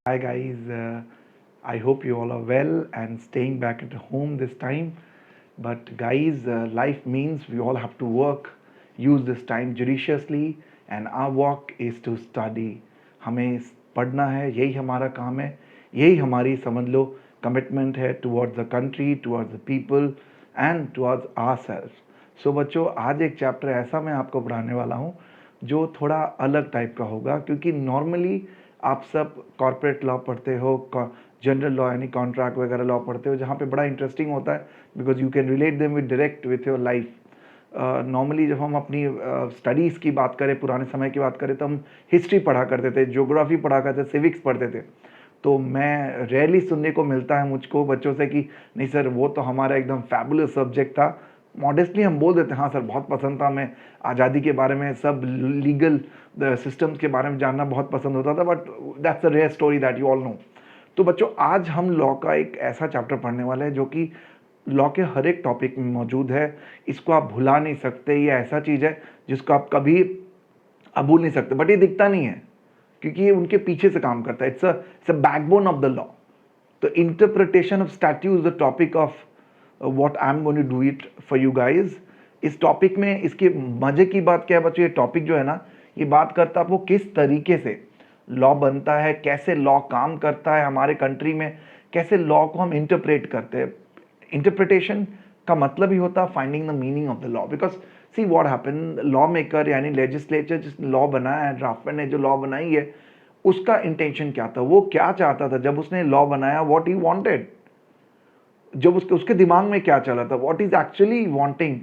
Hi guys, I hope you all are well and staying back at home this time. But guys, life means we all have to work, use this time judiciously, and our work is to study. हमें पढ़ना है, यही हमारा काम है, यही हमारी समझ लो कमिटमेंट है towards the country, towards the people and towards our self. So बच्चों, आज एक चैप्टर ऐसा मैं आपको पढ़ाने वाला हूँ जो थोड़ा अलग टाइप का होगा, क्योंकि नॉर्मली आप सब कॉर्पोरेट लॉ पढ़ते हो, जनरल लॉ यानी कॉन्ट्रैक्ट वगैरह लॉ पढ़ते हो, जहाँ पे बड़ा इंटरेस्टिंग होता है because you can relate them with direct with your life. Normally जब हम अपनी स्टडीज़ की बात करें, पुराने समय की बात करें, तो हम हिस्ट्री पढ़ा करते थे, ज्योग्राफी पढ़ा करते थे, सिविक्स पढ़ते थे. तो मैं रेयरली सुनने को मिलता है मुझको बच्चों से कि नहीं सर वो तो हमारा एकदम फैबुलस सब्जेक्ट था. मॉडेस्टली हम बोल देते हैं हाँ सर बहुत पसंद था, हमें आज़ादी के बारे में, सब लीगल सिस्टम्स के बारे में जानना बहुत पसंद होता था. But that's a rare story that you all know. तो बच्चों, आज हम लॉ का एक ऐसा चैप्टर पढ़ने वाले हैं जो कि लॉ के हर एक टॉपिक में मौजूद है. इसको आप भुला नहीं सकते. ये ऐसा चीज़ है जिसको आप कभी भूल नहीं सकते. बट ये दिखता नहीं है क्योंकि ये उनके पीछे से काम करता है. It's a backbone of the law. तो interpretation of statute is the topic of what I am going to do it for you guys. इस टॉपिक में इसके मजे की बात क्या है बच्चों, ये टॉपिक जो है ना, ये बात करता है आपको किस तरीके से लॉ बनता है, कैसे लॉ काम करता है हमारे कंट्री में, कैसे लॉ को हम इंटरप्रेट करते हैं. इंटरप्रिटेशन का मतलब ही होता है finding the meaning of the law. Because see what happen, law maker यानी लेजिस्लेचर जिसने लॉ बनाया है, ड्राफ्टमैन ने जो लॉ बनाई है, उसका इंटेंशन क्या था, वो क्या चाहता था जब उसने लॉ बनाया, व्हाट ही वांटेड, जब उसके दिमाग में क्या चला था, what is actually wanting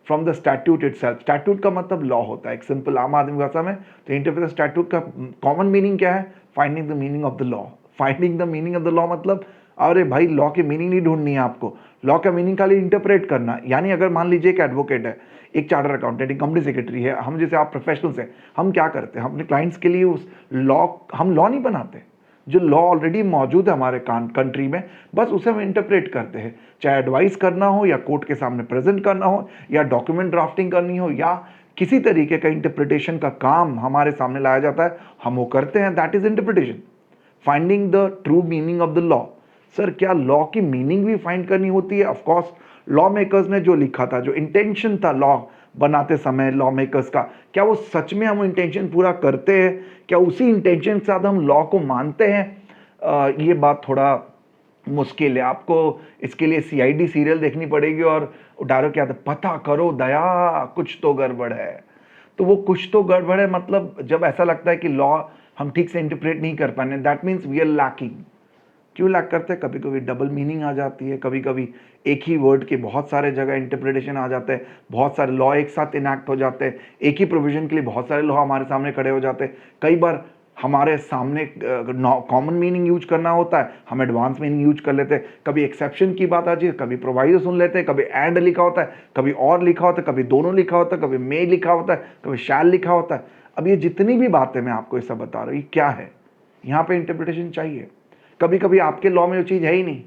from the statute itself. Statute का मतलब लॉ होता है एक सिंपल आम आदमी भाषा में. तो इंटरप्रिटेशन स्टैट्यूट का कॉमन मीनिंग क्या है, finding the meaning of the law. Finding the meaning of the law मतलब अरे भाई लॉ की मीनिंग नहीं ढूंढनी है आपको, लॉ का मीनिंग खाली इंटरप्रेट करना. यानी अगर मान लीजिए एक एडवोकेट है, एक चार्टर अकाउंटेंट, एक कंपनी सेक्रेटरी है, हम जैसे आप प्रोफेशनल्स हैं, हम क्या करते हैं, हम अपने क्लाइंट्स के लिए उस लॉ, हम लॉ नहीं बनाते, जो लॉ ऑलरेडी मौजूद है हमारे कंट्री में, बस उसे हम इंटरप्रेट करते हैं. चाहे एडवाइस करना हो, या कोर्ट के सामने प्रेजेंट करना हो, या डॉक्यूमेंट ड्राफ्टिंग करनी हो, या किसी तरीके का इंटरप्रिटेशन का काम हमारे सामने लाया जाता है, हम वो करते हैं. That is interpretation, finding the true meaning of the law. Sir क्या लॉ की मीनिंग भी फाइंड करनी होती है? Of course. लॉ मेकर्स ने जो लिखा था, जो इंटेंशन था लॉ बनाते समय लॉ मेकर्स का, क्या वो सच में हम इंटेंशन पूरा करते हैं? क्या उसी इंटेंशन के साथ हम लॉ को मानते हैं? ये बात थोड़ा मुश्किल है. आपको इसके लिए सीआईडी सीरियल देखनी पड़ेगी और डायरेक्ट क्या था, पता करो दया कुछ तो गड़बड़ है. तो वो कुछ तो गड़बड़ है मतलब जब ऐसा लगता है कि लॉ हम ठीक से इंटरप्रेट नहीं कर पाने, that means we are lacking. क्यों लैक करते हैं? कभी कभी डबल मीनिंग आ जाती है, कभी कभी एक ही वर्ड के बहुत सारे जगह इंटरप्रिटेशन आ जाते हैं, बहुत सारे लॉ एक साथ इनैक्ट हो जाते हैं, एक ही प्रोविजन के लिए बहुत सारे लॉ हमारे सामने खड़े हो जाते हैं. कई बार हमारे सामने कॉमन मीनिंग यूज करना होता है, हम एडवांस मीनिंग यूज कर लेते हैं. कभी एक्सेप्शन की बात आ जाती है, कभी प्रोवाइडर सुन लेते हैं, कभी एंड लिखा होता है, कभी और लिखा होता है, कभी दोनों लिखा होता है, कभी मे लिखा होता है, कभी शैल लिखा होता है. अब ये जितनी भी बातें मैं आपको ये सब बता रहा हूँ, ये क्या है? यहाँ पे इंटरप्रिटेशन चाहिए. कभी कभी आपके लॉ में जो चीज़ है ही नहीं,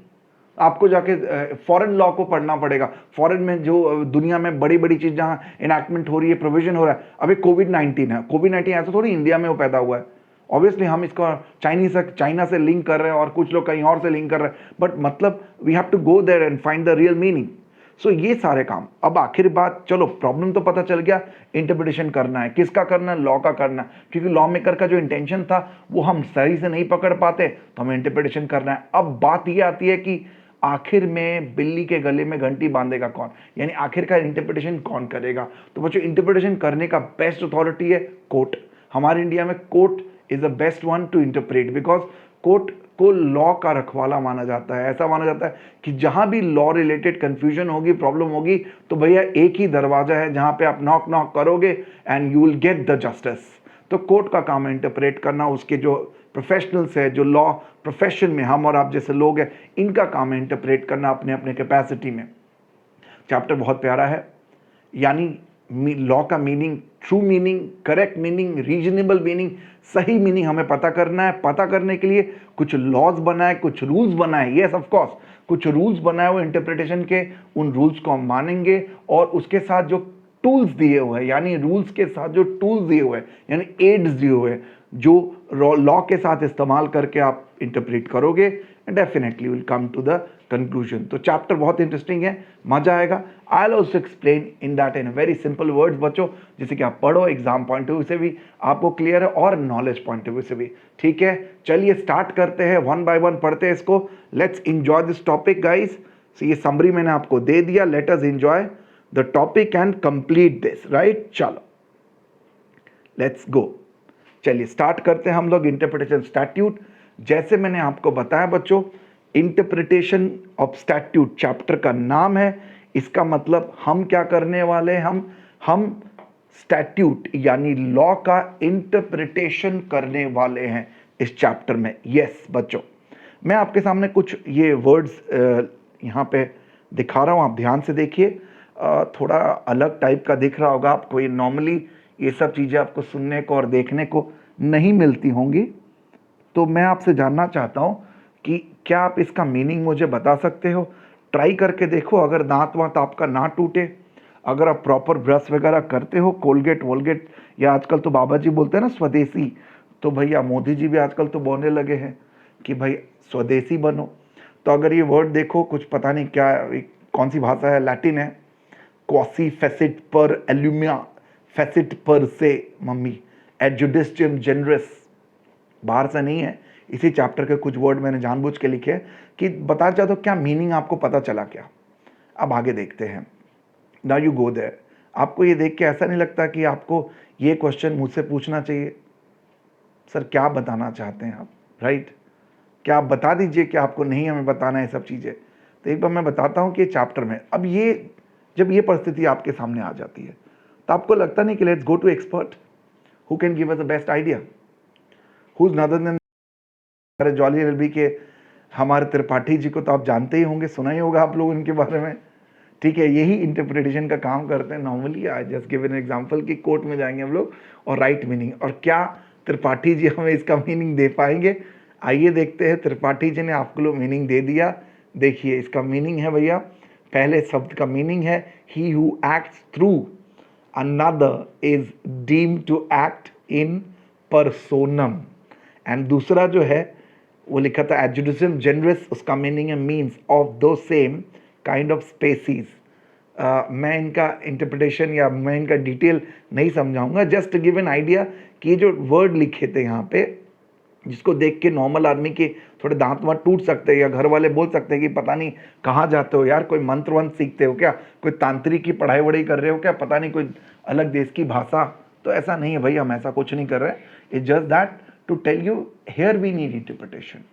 आपको जाके फॉरेन लॉ को पढ़ना पड़ेगा. फॉरेन में जो दुनिया में बड़ी बड़ी चीज़ जहाँ इनैक्टमेंट हो रही है, प्रोविजन हो रहा है. अभी कोविड-19 है, कोविड-19 ऐसा थोड़ी इंडिया में वो पैदा हुआ है. ऑब्वियसली हम इसको चाइना से लिंक कर रहे हैं और कुछ लोग कहीं और से लिंक कर रहे हैं, बट मतलब we have to go there and find the real meaning. So ये सारे काम. अब आखिर बात, चलो प्रॉब्लम तो पता चल गया, इंटरप्रिटेशन करना है. किसका करना है? लॉ का करना है. क्योंकि लॉ मेकर का जो इंटेंशन था वो हम सही से नहीं पकड़ पाते, तो हमें इंटरप्रिटेशन करना है. अब बात ये आती है कि आखिर में बिल्ली के गले में घंटी बांधेगा कौन, यानी आखिरकार इंटरप्रिटेशन कौन करेगा? तो बच्चों, इंटरप्रिटेशन करने का बेस्ट अथॉरिटी है कोर्ट. हमारे इंडिया में court is the best one two interpret, because court को लॉ का रखवाला माना जाता है. ऐसा माना जाता है कि जहां भी लॉ रिलेटेड कंफ्यूजन होगी, प्रॉब्लम होगी, तो भैया एक ही दरवाजा है जहां पे आप नॉक नॉक करोगे and you will get the justice. तो कोर्ट का काम है इंटरप्रेट करना. उसके जो प्रोफेशनल्स है, जो लॉ प्रोफेशन में हम और आप जैसे लोग हैं, इनका काम है इंटरप्रेट करना अपने अपने कैपेसिटी में. चैप्टर बहुत प्यारा है. यानी लॉ का meaning, true meaning, correct meaning, reasonable meaning, सही मीनिंग हमें पता करना है. पता करने के लिए कुछ लॉज बनाए, कुछ रूल्स बनाए. यस ऑफ कोर्स, कुछ रूल्स बनाए वो इंटरप्रिटेशन के, उन रूल्स को हम मानेंगे और उसके साथ जो टूल्स दिए हुए हैं, यानी रूल्स के साथ जो टूल्स दिए हुए हैं, यानी एड्स दिए हुए हैं, जो लॉ के साथ इस्तेमाल करके आप इंटरप्रेट करोगे, definitely will come to the conclusion. तो चैप्टर बहुत इंटरेस्टिंग है, मजा आएगा। I will also explain in that in very simple words बच्चों, जिसे कि आप पढ़ो, एग्जाम पॉइंट ऑफ व्यू से भी आपको क्लियर है और नॉलेज पॉइंट ऑफ व्यू से भी। ठीक है, चलिए स्टार्ट करते हैं, वन बाय वन पढ़ते हैं इसको। Let's enjoy this topic guys. So ये समरी मैंने आपको दे दिया, let us enjoy the topic and complete this, right. चलो लेट्स गो, चलिए स्टार्ट करते हैं हम लोग इंटरप्रिटेशन स्टैट्यूट। जैसे मैंने आपको बताया बच्चों, इंटरप्रिटेशन ऑफ स्टैट्यूट चैप्टर का नाम है। इसका मतलब हम क्या करने वाले हैं, हम स्टैट्यूट यानी लॉ का इंटरप्रिटेशन करने वाले हैं इस चैप्टर में। यस बच्चों, मैं आपके सामने कुछ ये वर्ड्स यहाँ पे दिखा रहा हूँ, आप ध्यान से देखिए। थोड़ा अलग टाइप का दिख रहा होगा आपको, ये नॉर्मली ये सब चीज़ें आपको सुनने को और देखने को नहीं मिलती होंगी। तो मैं आपसे जानना चाहता हूँ कि क्या आप इसका मीनिंग मुझे बता सकते हो? ट्राई करके देखो, अगर दांत वांत आपका ना टूटे, अगर आप प्रॉपर ब्रश वगैरह करते हो, कोलगेट वोलगेट, या आजकल तो बाबा जी बोलते हैं ना स्वदेशी, तो भैया मोदी जी भी आजकल तो बोलने लगे हैं कि भाई स्वदेशी बनो। तो अगर ये वर्ड देखो, कुछ पता नहीं क्या, कौन सी भाषा है, लैटिन है, क्वासी फेसिट पर एल्यूमिया फेसिट पर से मम्मी एजुडिस्टियम जनरस, बाहर से नहीं है, इसी चैप्टर के कुछ वर्ड मैंने जानबूझ के लिखे कि बता चाहता हूँ क्या मीनिंग आपको पता चला क्या। अब आगे देखते हैं। Now you go there. आपको ये देख के ऐसा नहीं लगता कि आपको ये क्वेश्चन मुझसे पूछना चाहिए, सर क्या बताना चाहते हैं आप, राइट? क्या आप बता दीजिए कि आपको नहीं हमें बताना है सब चीज़ें। तो एक बार मैं बताता हूँ कि चैप्टर में अब ये जब ये परिस्थिति आपके सामने आ जाती है तो आपको लगता नहीं कि let's go to expert who can give us the best idea, who is other than हमारे जॉली एलबी के हमारे त्रिपाठी जी को तो आप जानते ही होंगे, सुना ही होगा आप लोग इनके बारे में। ठीक है, यही इंटरप्रिटेशन का काम करते हैं normally. I just give an example कि कोर्ट में जाएंगे हम लोग और राइट मीनिंग, और क्या त्रिपाठी जी हमें इसका मीनिंग दे पाएंगे? आइए देखते हैं। त्रिपाठी जी ने आपको लोग मीनिंग दे दिया। देखिए इसका मीनिंग है भैया, पहले शब्द का मीनिंग है he who acts through another is deemed to act in personam. And दूसरा जो है वो लिखा था एजुडिशियम जनरस, उसका मीनिंग है means of the same kind of species. मैं इनका इंटरप्रिटेशन या मैं इनका डिटेल नहीं समझाऊंगा, जस्ट गिव एन आइडिया कि ये जो वर्ड लिखे थे यहाँ पे, जिसको देख के नॉर्मल आदमी के थोड़े दांत वांत टूट सकते हैं, या घर वाले बोल सकते हैं कि पता नहीं कहाँ जाते हो यार, कोई मंत्र वंत्र सीखते हो क्या, कोई तांत्रिक की पढ़ाई वढ़ाई कर रहे हो क्या, पता नहीं कोई अलग देश की भाषा। तो ऐसा नहीं है भाई, हम ऐसा कुछ नहीं कर रहे हैं। It's just that to tell you here we need interpretation.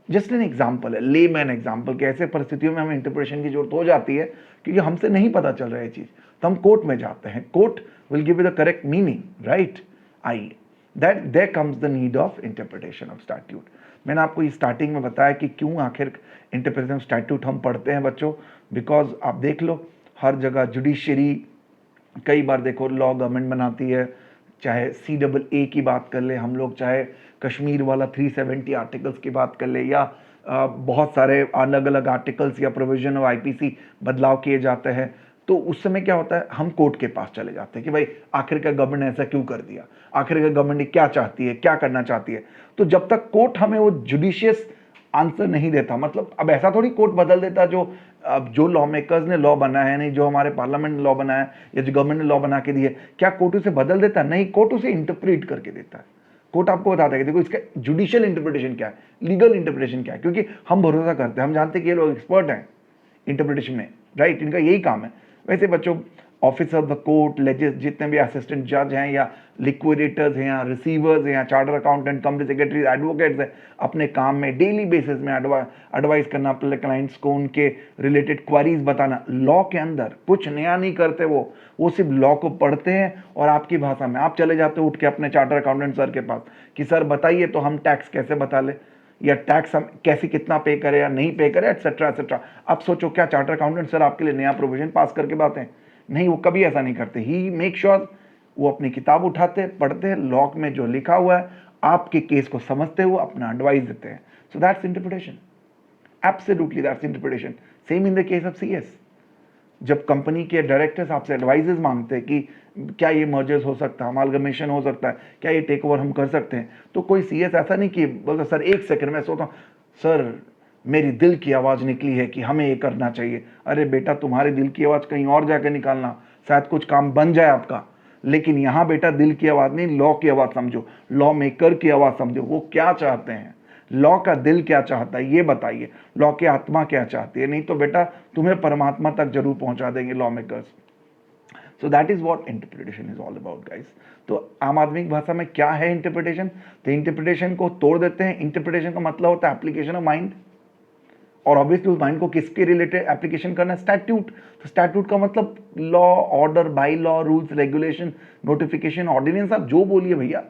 Just an example है, ले मैन एग्जाम्पल कि ऐसे परिस्थितियों में हमें इंटरप्रिटेशन की जरूरत हो जाती है क्योंकि हमसे नहीं पता चल रहा है चीज़, तो हम कोर्ट में जाते हैं, court will give you the correct meaning, right. आइए, that there comes the need of interpretation of statute. मैंने आपको ये स्टार्टिंग में बताया कि क्यों आखिर इंटरप्रिटेशन ऑफ स्टैट्यूट हम पढ़ते हैं बच्चों, बिकॉज आप देख लो हर जगह जुडिशरी, कई बार देखो लॉ गवर्नमेंट बनाती है, चाहे CAA की बात कर ले हम लोग, चाहे कश्मीर वाला 370 आर्टिकल्स की बात कर ले, या बहुत सारे अलग अलग आर्टिकल्स या प्रोविजन ऑफ IPC बदलाव किए जाते हैं। तो उस समय क्या होता है, हम कोर्ट के पास चले जाते हैं कि भाई आखिरकार गवर्नमेंट ने ऐसा क्यों कर दिया, आखिरकार गवर्नमेंट क्या चाहती है, क्या करना चाहती है। तो जब तक कोर्ट हमें वो जुडिशियस आंसर नहीं देता, मतलब अब ऐसा थोड़ी कोर्ट बदल देता जो अब जो लॉ मेकर्स ने लॉ बनाया है, नहीं जो हमारे पार्लियामेंट ने लॉ बनाया है या जो गवर्नमेंट ने लॉ बना के दिए, क्या कोर्ट उसे बदल देता? नहीं, कोर्ट उसे इंटरप्रेट करके देता है। कोर्ट आपको बताता है कि देखो इसका जुडिशियल इंटरप्रिटेशन क्या है, लीगल इंटरप्रिटेशन क्या है, क्योंकि हम भरोसा करते हैं, हम जानते हैं कि ये लोग एक्सपर्ट हैं इंटरप्रिटेशन में, राइट, इनका यही काम है। वैसे बच्चों ऑफिसर ऑफ द कोर्ट, जितने भी असिस्टेंट जज हैं या लिक्विडेटर्स हैं या रिसीवर्स हैं या charter accountant, company secretary, advocates हैं, अपने काम में डेली बेसिस में एडवाइस करना अपने क्लाइंट्स को, उनके रिलेटेड क्वारीज बताना। लॉ के अंदर कुछ नया नहीं करते वो सिर्फ लॉ को पढ़ते हैं और आपकी भाषा में आप चले जाते हो उठ के अपने चार्टर अकाउंटेंट सर के पास कि सर बताइए तो हम टैक्स कैसे बता ले, या टैक्स हम कैसे कितना पे करें या नहीं पे करें, एटसेट्रा एटसेट्रा। अब सोचो क्या चार्टर अकाउंटेंट सर आपके लिए नया प्रोविजन पास करके बातें? नहीं, वो कभी ऐसा नहीं करते। ही मेक श्योर वो अपनी किताब उठाते पढ़ते हैं, लॉ में जो लिखा हुआ है आपके केस को समझते हुए अपना एडवाइस देते हैं। So that's interpretation, absolutely that's interpretation. Same in the case of CS। जब कंपनी के डायरेक्टर्स आपसे एडवाइजेस मांगते हैं कि क्या ये मर्जर्स हो सकता है, अमालगमेशन हो सकता है, क्या ये टेक ओवर हम कर सकते हैं, तो कोई सीएस ऐसा नहीं कि बोलता सर एक सेकंड में सोता हूँ, सर मेरी दिल की आवाज़ निकली है कि हमें ये करना चाहिए। अरे बेटा, तुम्हारे दिल की आवाज़ कहीं और जाकर निकालना, शायद कुछ काम बन जाए आपका, लेकिन यहाँ बेटा दिल की आवाज़ नहीं, लॉ की आवाज़ समझो, लॉ मेकर की आवाज़ समझो, वो क्या चाहते हैं, लॉ का दिल क्या चाहता है ये बताइए, लॉ की आत्मा क्या चाहती है, नहीं तो बेटा तुम्हें परमात्मा तक जरूर पहुंचा देंगे law makers. So that is what interpretation is all about guys. तो आम आदमी की भाषा में क्या है इंटरप्रिटेशन? तो इंटरप्रिटेशन को तोड़ देते हैं। इंटरप्रिटेशन का मतलब होता है एप्लीकेशन ऑफ माइंड, और ऑब्वियसली उस माइंड को किसके रिलेटेड एप्लीकेशन करना है? स्टैट्यूट। तो स्टैट्यूट का मतलब law, order, by law, rules, regulation, notification, ordinance, आप जो बोलिए भैया।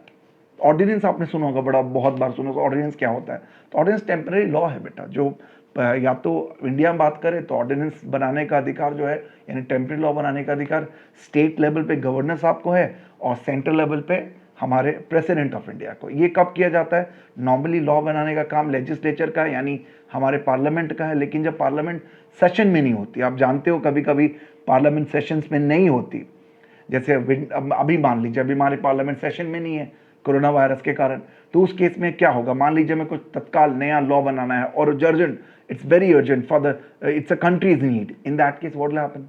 ऑर्डिनेंस आपने सुना होगा, बड़ा बहुत बार सुना होगा ऑर्डिनेंस क्या होता है। तो ऑर्डिनेंस टेम्पररी लॉ है बेटा, जो या तो इंडिया में बात करें तो ऑर्डिनेंस बनाने का अधिकार जो है, यानी टेम्पररी लॉ बनाने का अधिकार स्टेट लेवल पे गवर्नर साहब को है, और सेंट्रल लेवल पे हमारे प्रेसिडेंट ऑफ इंडिया को। ये कब किया जाता है? नॉर्मली लॉ बनाने का काम लेजिस्लेचर का है, यानी हमारे पार्लियामेंट का है, लेकिन जब पार्लियामेंट सेशन में नहीं होती, आप जानते हो कभी कभी पार्लियामेंट सेशंस में नहीं होती, जैसे अभी मान लीजिए अभी हमारे पार्लियामेंट सेशन में नहीं है कोरोना वायरस के कारण, तो उस केस में क्या होगा? मान लीजिए मैं कुछ तत्काल नया लॉ बनाना है और urgent, it's very urgent for the it's a countries need, in that case what will happen?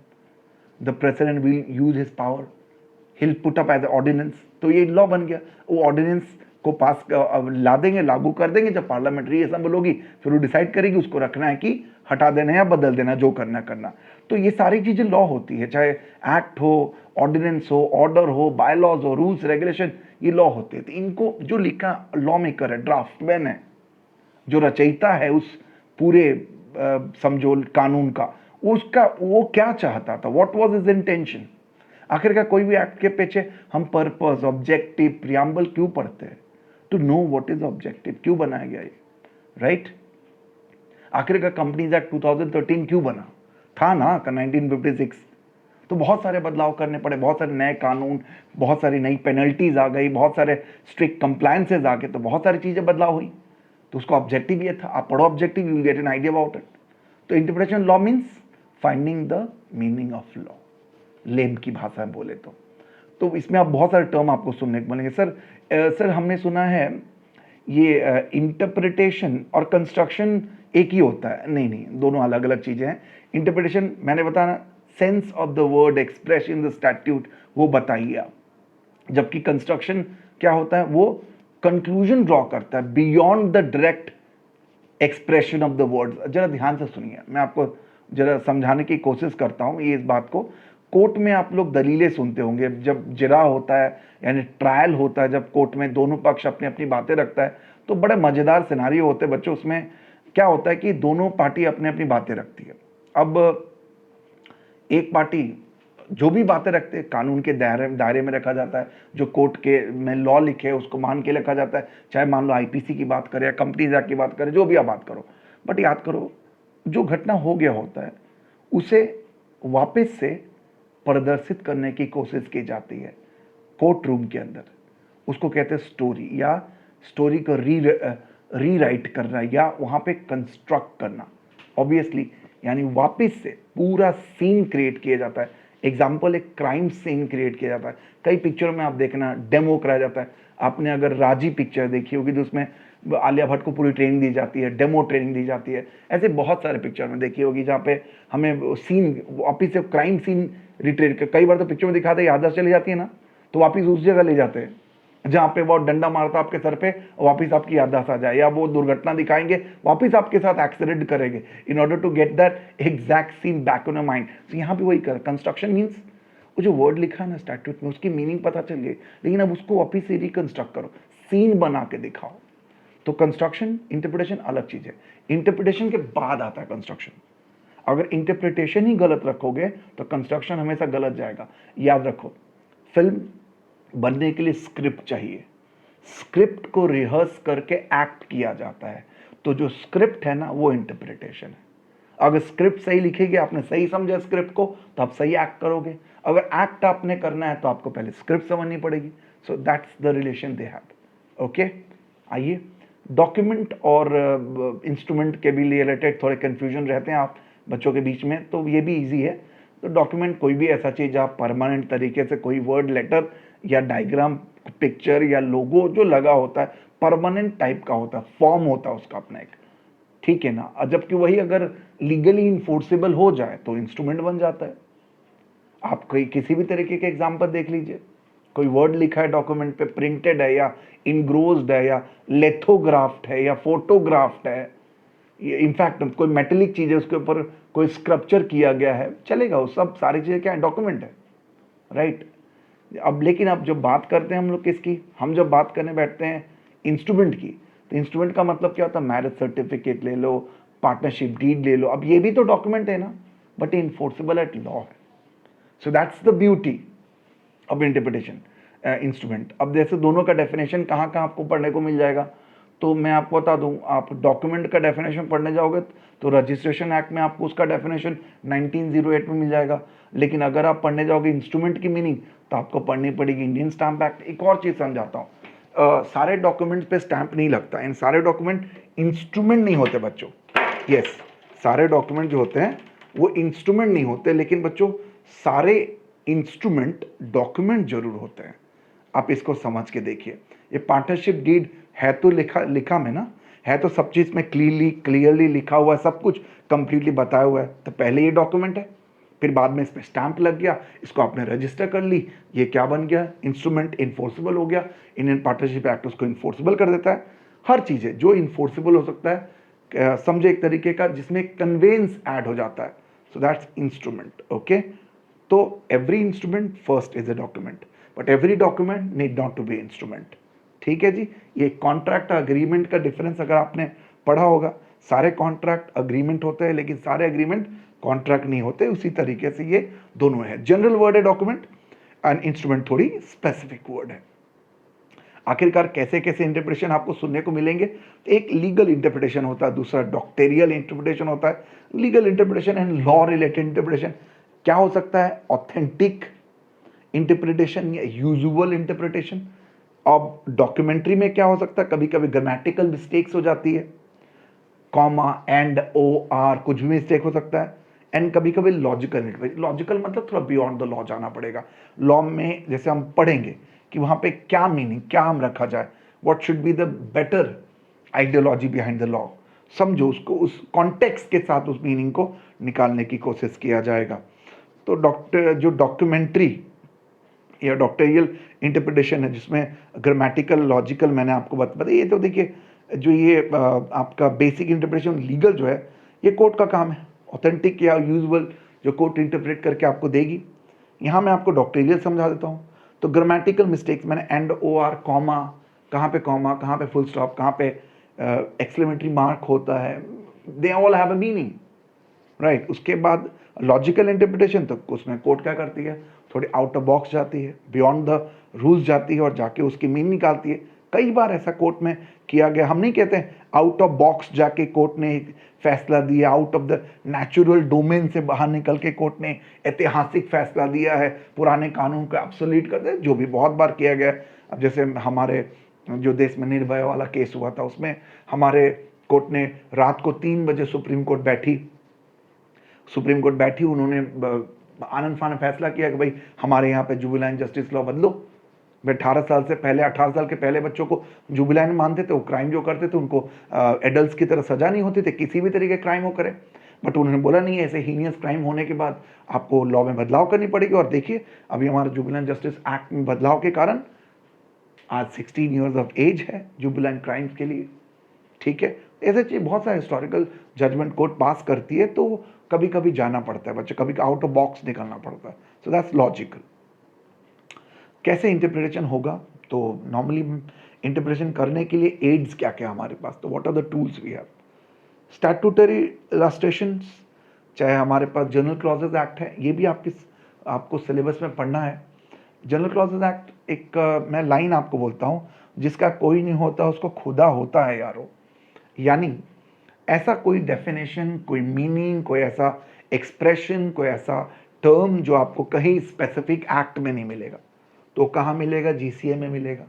The president will use his power, he'll put up as ordinance, तो ये लॉ बन गया। वो ऑर्डिनेंस को पास ला देंगे, लागू कर देंगे, जब पार्लियामेंट्री असेंबल होगी फिर वो डिसाइड करेगी उसको रखना है कि हटा देना है या बदल देना, जो करना करना। तो ये सारी चीजें लॉ होती है, चाहे एक्ट हो, ऑर्डिनेंस हो, ऑर्डर हो, बायलॉज हो, रूल्स रेगुलेशन, ये लॉ होते हैं। तो इनको जो लिखा लॉ मेकर है, ड्राफ्टमैन है, जो रचयिता है उस पूरे समझो कानून का, उसका वो क्या चाहता था, व्हाट वाज हिज इंटेंशन। आखिरकार कोई भी एक्ट के पीछे हम पर्पस, ऑब्जेक्टिव, प्रियम्बल क्यों पढ़ते हैं? To know what is objective, क्यों बनाया गया ये, राइट? आखिरकार कंपनीज एक्ट 2013 क्यों बना था ना, 1956? तो बहुत सारे बदलाव करने पड़े, बहुत सारे नए कानून, बहुत सारी नई पेनल्टीज आ गई, बहुत सारे स्ट्रिक्ट कंप्लायंसेज आ गए, तो बहुत सारी चीजें बदलाव हुई। तो उसका ऑब्जेक्टिव ये था, आप पढ़ो objective, you will get an idea about it. तो interpretation law means finding the meaning of law, लेम की भाषा में बोले तो इसमें आप बहुत सारे टर्म आपको सुनने को मिलेंगे। सर हमने सुना है ये इंटरप्रिटेशन और कंस्ट्रक्शन एक ही होता है। नहीं नहीं, दोनों अलग अलग चीजें हैं। इंटरप्रिटेशन मैंने बताया, sense of the word express in the statute, वो बताइए आप। जबकि कंस्ट्रक्शन क्या होता है? वो कंक्लूजन ड्रॉ करता है beyond the direct expression of the words. जरा ध्यान से सुनिए, मैं आपको जरा समझाने की कोशिश करता हूं ये इस बात को। कोर्ट में आप लोग दलीलें सुनते होंगे, जब जिरा होता है यानी ट्रायल होता है, जब कोर्ट में दोनों पक्ष अपनी अपनी बातें रखता है, तो बड़े मजेदार सिनारियो होते हैं बच्चों। उसमें क्या होता है कि दोनों पार्टी अपनी अपनी बातें रखती है। अब एक पार्टी जो भी बातें रखते हैं कानून के दायरे में रखा जाता है, जो कोर्ट के में लॉ लिखे है उसको मान के रखा जाता है, चाहे मान लो आईपीसी की बात करें या कंपनीज एक्ट की बात करें, जो भी आप बात करो। बट याद करो, जो घटना हो गया होता है उसे वापस से प्रदर्शित करने की कोशिश की जाती है कोर्ट रूम के अंदर। उसको कहते हैं स्टोरी, या स्टोरी को रीराइट करना, या वहां पे कंस्ट्रक्ट करना, ऑब्वियसली, यानी वापस से पूरा सीन क्रिएट किया जाता है। एग्जाम्पल, एक क्राइम सीन क्रिएट किया जाता है। कई पिक्चरों में आप देखना डेमो कराया जाता है। आपने अगर राजी पिक्चर देखी होगी तो उसमें आलिया भट्ट को पूरी ट्रेनिंग दी जाती है, डेमो ट्रेनिंग दी जाती है। ऐसे बहुत सारे पिक्चर में देखी होगी जहाँ पे हमें सीन वापिस से क्राइम सीन रिट्रेट, कई बार तो पिक्चर में दिखाते याददाश्त चली जाती है ना, तो वापिस उस जगह ले जाते हैं जहाँ पे वो डंडा मारता आपके सर पे, वापिस आपकी याददाश्त आ जाए, या वो दुर्घटना दिखाएंगे, वापिस आपके साथ एक्सीडेंट करेंगे in order to get that exact scene back on your mind. तो यहाँ पे वही कर कंस्ट्रक्शन मीन्स वो जो वर्ड लिखा है ना स्टैट्यूट में, उसकी मीनिंग पता चल गई, लेकिन अब उसको वापिस से रिकंस्ट्रक्ट करो, सीन बना के दिखाओ। तो कंस्ट्रक्शन इंटरप्रिटेशन अलग चीज है। इंटरप्रिटेशन के बाद आता है कंस्ट्रक्शन। अगर इंटरप्रिटेशन ही गलत रखोगे तो कंस्ट्रक्शन हमेशा गलत जाएगा। याद रखो, फिल्म बनने के लिए स्क्रिप्ट चाहिए, स्क्रिप्ट को रिहर्स करके एक्ट किया जाता है। तो जो स्क्रिप्ट है ना वो इंटरप्रिटेशन है। अगर स्क्रिप्ट सही लिखेगी, आपने सही समझा स्क्रिप्ट को, तो आप सही एक्ट करोगे। अगर एक्ट आपने करना है तो आपको पहले स्क्रिप्ट समझनी पड़ेगी। So that's the relation they have. Okay, आइए, डॉक्यूमेंट और इंस्ट्रूमेंट के भी रिलेटेड थोड़े कंफ्यूजन रहते हैं आप बच्चों के बीच में, तो ये भी इजी है। तो डॉक्यूमेंट कोई भी ऐसा चीज आप परमानेंट तरीके से कोई वर्ड, लेटर या डायग्राम, पिक्चर या लोगो जो लगा होता है परमानेंट टाइप का होता है, फॉर्म होता है उसका अपना एक, ठीक है ना। जबकि वही अगर लीगली इन्फोर्सेबल हो जाए तो इंस्ट्रूमेंट बन जाता है। आप कोई किसी भी तरीके के एग्जाम्पल देख लीजिए, कोई वर्ड लिखा है डॉक्यूमेंट पे, प्रिंटेड है या इनग्रोज्ड है या लेथोग्राफ्ट है या फोटोग्राफ्ट है, इनफैक्ट कोई मेटेलिक चीज है उसके ऊपर कोई स्क्रप्चर किया गया है, चलेगा, वो सब सारी चीजें क्या है, डॉक्यूमेंट है, राइट। अब लेकिन अब जब बात करते हैं हम लोग किसकी, हम जब बात करने बैठते हैं इंस्ट्रूमेंट की, तो इंस्ट्रूमेंट का मतलब क्या होता है, मैरिज सर्टिफिकेट ले लो, पार्टनरशिप डीड ले लो, अब ये भी तो डॉक्यूमेंट है ना, बट इन्फोर्सेबल एट लॉ है। So that's the beauty of interpretation instrument. अब जैसे दोनों का डेफिनेशन कहाँ कहाँ आपको पढ़ने को मिल जाएगा, तो मैं आपको बता दूं, आप डॉक्यूमेंट का डेफिनेशन पढ़ने जाओगे तो रजिस्ट्रेशन एक्ट में आपको उसका डेफिनेशन 1908 में मिल जाएगा। लेकिन अगर आप पढ़ने जाओगे इंस्ट्रूमेंट की मीनिंग तो आपको पढ़नी पड़ेगी इंडियन स्टैम्प एक्ट। एक और चीज़ समझाता हूँ, सारे डॉक्यूमेंट्स पे स्टैंप नहीं लगता, इन सारे डॉक्यूमेंट इंस्ट्रूमेंट नहीं होते बच्चों। यस, सारे डॉक्यूमेंट जो होते हैं वो इंस्ट्रूमेंट नहीं होते, लेकिन बच्चों सारे इंस्ट्रूमेंट डॉक्यूमेंट जरूर होते हैं। आप इसको समझ के देखिए, ये पार्टनरशिप डीड है तो लिखा में ना, है तो सब चीज में क्लियरली लिखा हुआ है, सब कुछ कंप्लीटली बताया हुआ है, तो पहले ये डॉक्यूमेंट है, फिर बाद में इस पर स्टैंप लग गया, इसको आपने रजिस्टर कर ली, ये क्या बन गया, इंस्ट्रूमेंट, इन्फोर्सेबल हो गया। इंडियन पार्टनरशिप एक्ट उसको इन्फोर्सेबल कर देता है। हर चीज है जो इन्फोर्सेबल हो सकता है, समझे, एक तरीके का जिसमें कन्वेंस ऐड हो जाता है, सो दैट्स इंस्ट्रूमेंट। ओके, तो every instrument first is a document, but every document need not to be instrument. ठीक है जी, ये कॉन्ट्रैक्ट अग्रीमेंट का डिफरेंस अगर आपने पढ़ा होगा, सारे कॉन्ट्रैक्ट अग्रीमेंट होते हैं लेकिन सारे अग्रीमेंट कॉन्ट्रैक्ट नहीं होते, उसी तरीके से ये दोनों है। जनरल वर्ड है डॉक्यूमेंट, एंड इंस्ट्रूमेंट थोड़ी स्पेसिफिक वर्ड है। आखिरकार कैसे कैसे इंटरप्रिटेशन आपको सुनने को मिलेंगे, एक लीगल इंटरप्रिटेशन होता है, दूसरा डॉक्टेरियल इंटरप्रिटेशन होता है। Legal interpretation and law related interpretation क्या हो सकता है, ऑथेंटिक इंटरप्रिटेशन या यूजुअल इंटरप्रिटेशन। अब डॉक्यूमेंट्री में क्या हो सकता है, कभी कभी ग्रामेटिकल मिस्टेक्स हो जाती है, कॉमा, एंड, ओ, आर, कुछ भी मिस्टेक हो सकता है। एंड कभी कभी लॉजिकल मतलब थोड़ा बियॉन्ड द लॉ जाना पड़ेगा। लॉ में जैसे हम पढ़ेंगे कि वहां पे क्या मीनिंग, क्या हम रखा जाए, what should be the better ideology behind the law, समझो उसको, उस कॉन्टेक्स्ट के साथ उस मीनिंग को निकालने की कोशिश किया जाएगा। तो जो डॉक्यूमेंट्री या डॉक्टरियल इंटरप्रिटेशन है, जिसमें ग्रामेटिकल, लॉजिकल मैंने आपको बताया, ये तो देखिए जो ये आपका बेसिक इंटरप्रिटेशन लीगल जो है, ये कोर्ट का काम है। ऑथेंटिक या यूजुअल जो कोर्ट इंटरप्रेट करके आपको देगी। यहाँ मैं आपको डॉक्टरियल समझा देता हूँ। तो ग्रामेटिकल मिस्टेक्स मैंने एंड, ओ, आर, कॉमा, कहाँ पे फुल स्टॉप, कहाँ पे एक्सक्लेमेटरी मार्क होता है, they all have a meaning, right. उसके बाद लॉजिकल इंटरप्रिटेशन, तो उसमें कोर्ट क्या करती है, थोड़ी आउट ऑफ बॉक्स जाती है, बियॉन्ड द रूल्स जाती है और जाके उसकी मीनिंग निकालती है। कई बार ऐसा कोर्ट में किया गया, हम नहीं कहते आउट ऑफ बॉक्स जाके कोर्ट ने फैसला दिया, out of the natural domain से बाहर निकल के कोर्ट ने ऐतिहासिक फैसला दिया है, पुराने कानून को एब्सोल्यूट कर दे, जो भी बहुत बार किया गया। अब जैसे हमारे जो देश में निर्भया वाला केस हुआ था, उसमें हमारे कोर्ट ने रात को 3 बजे सुप्रीम कोर्ट बैठी, उन्होंने आनंद फान फैसला किया कि भाई हमारे यहाँ पे जुबिलाइन जस्टिस लॉ बदलो। 18 साल के पहले बच्चों को जुबिलाइन मानते थे, वो क्राइम जो करते थे उनको एडल्ट्स की तरह सजा नहीं होती थी, किसी भी तरीके क्राइम वो करे। बट उन्होंने बोला नहीं, ऐसे हीनियस क्राइम होने के बाद आपको लॉ में बदलाव करनी पड़ेगी। और देखिए अभी हमारे जुबिलाइन जस्टिस एक्ट में बदलाव के कारण आज 16 ईयर्स ऑफ एज है जुबिलाइन क्राइम्स के लिए। ठीक है, ऐसे चीज बहुत सारे हिस्टोरिकल जजमेंट कोर्ट पास करती है, तो कभी कभी जाना पड़ता है बच्चे, कभी आउट ऑफ बॉक्स निकलना पड़ता है। So that's logical. कैसे इंटरप्रिटेशन होगा, तो नॉर्मली इंटरप्रिटेशन करने के लिए एड्स क्या क्या हमारे पास, तो what are the tools we have. Statutory illustrations, चाहे हमारे पास जनरल क्लॉजेज एक्ट है, ये भी आपको सिलेबस में पढ़ना है। जनरल क्लॉजेज एक्ट एक मैं लाइन आपको बोलता हूँ, जिसका कोई नहीं होता उसको खुदा होता है यारो। यानी ऐसा कोई डेफिनेशन, कोई मीनिंग, कोई ऐसा एक्सप्रेशन, कोई ऐसा टर्म जो आपको कहीं स्पेसिफिक एक्ट में नहीं मिलेगा, तो कहाँ मिलेगा, जीसीए में मिलेगा।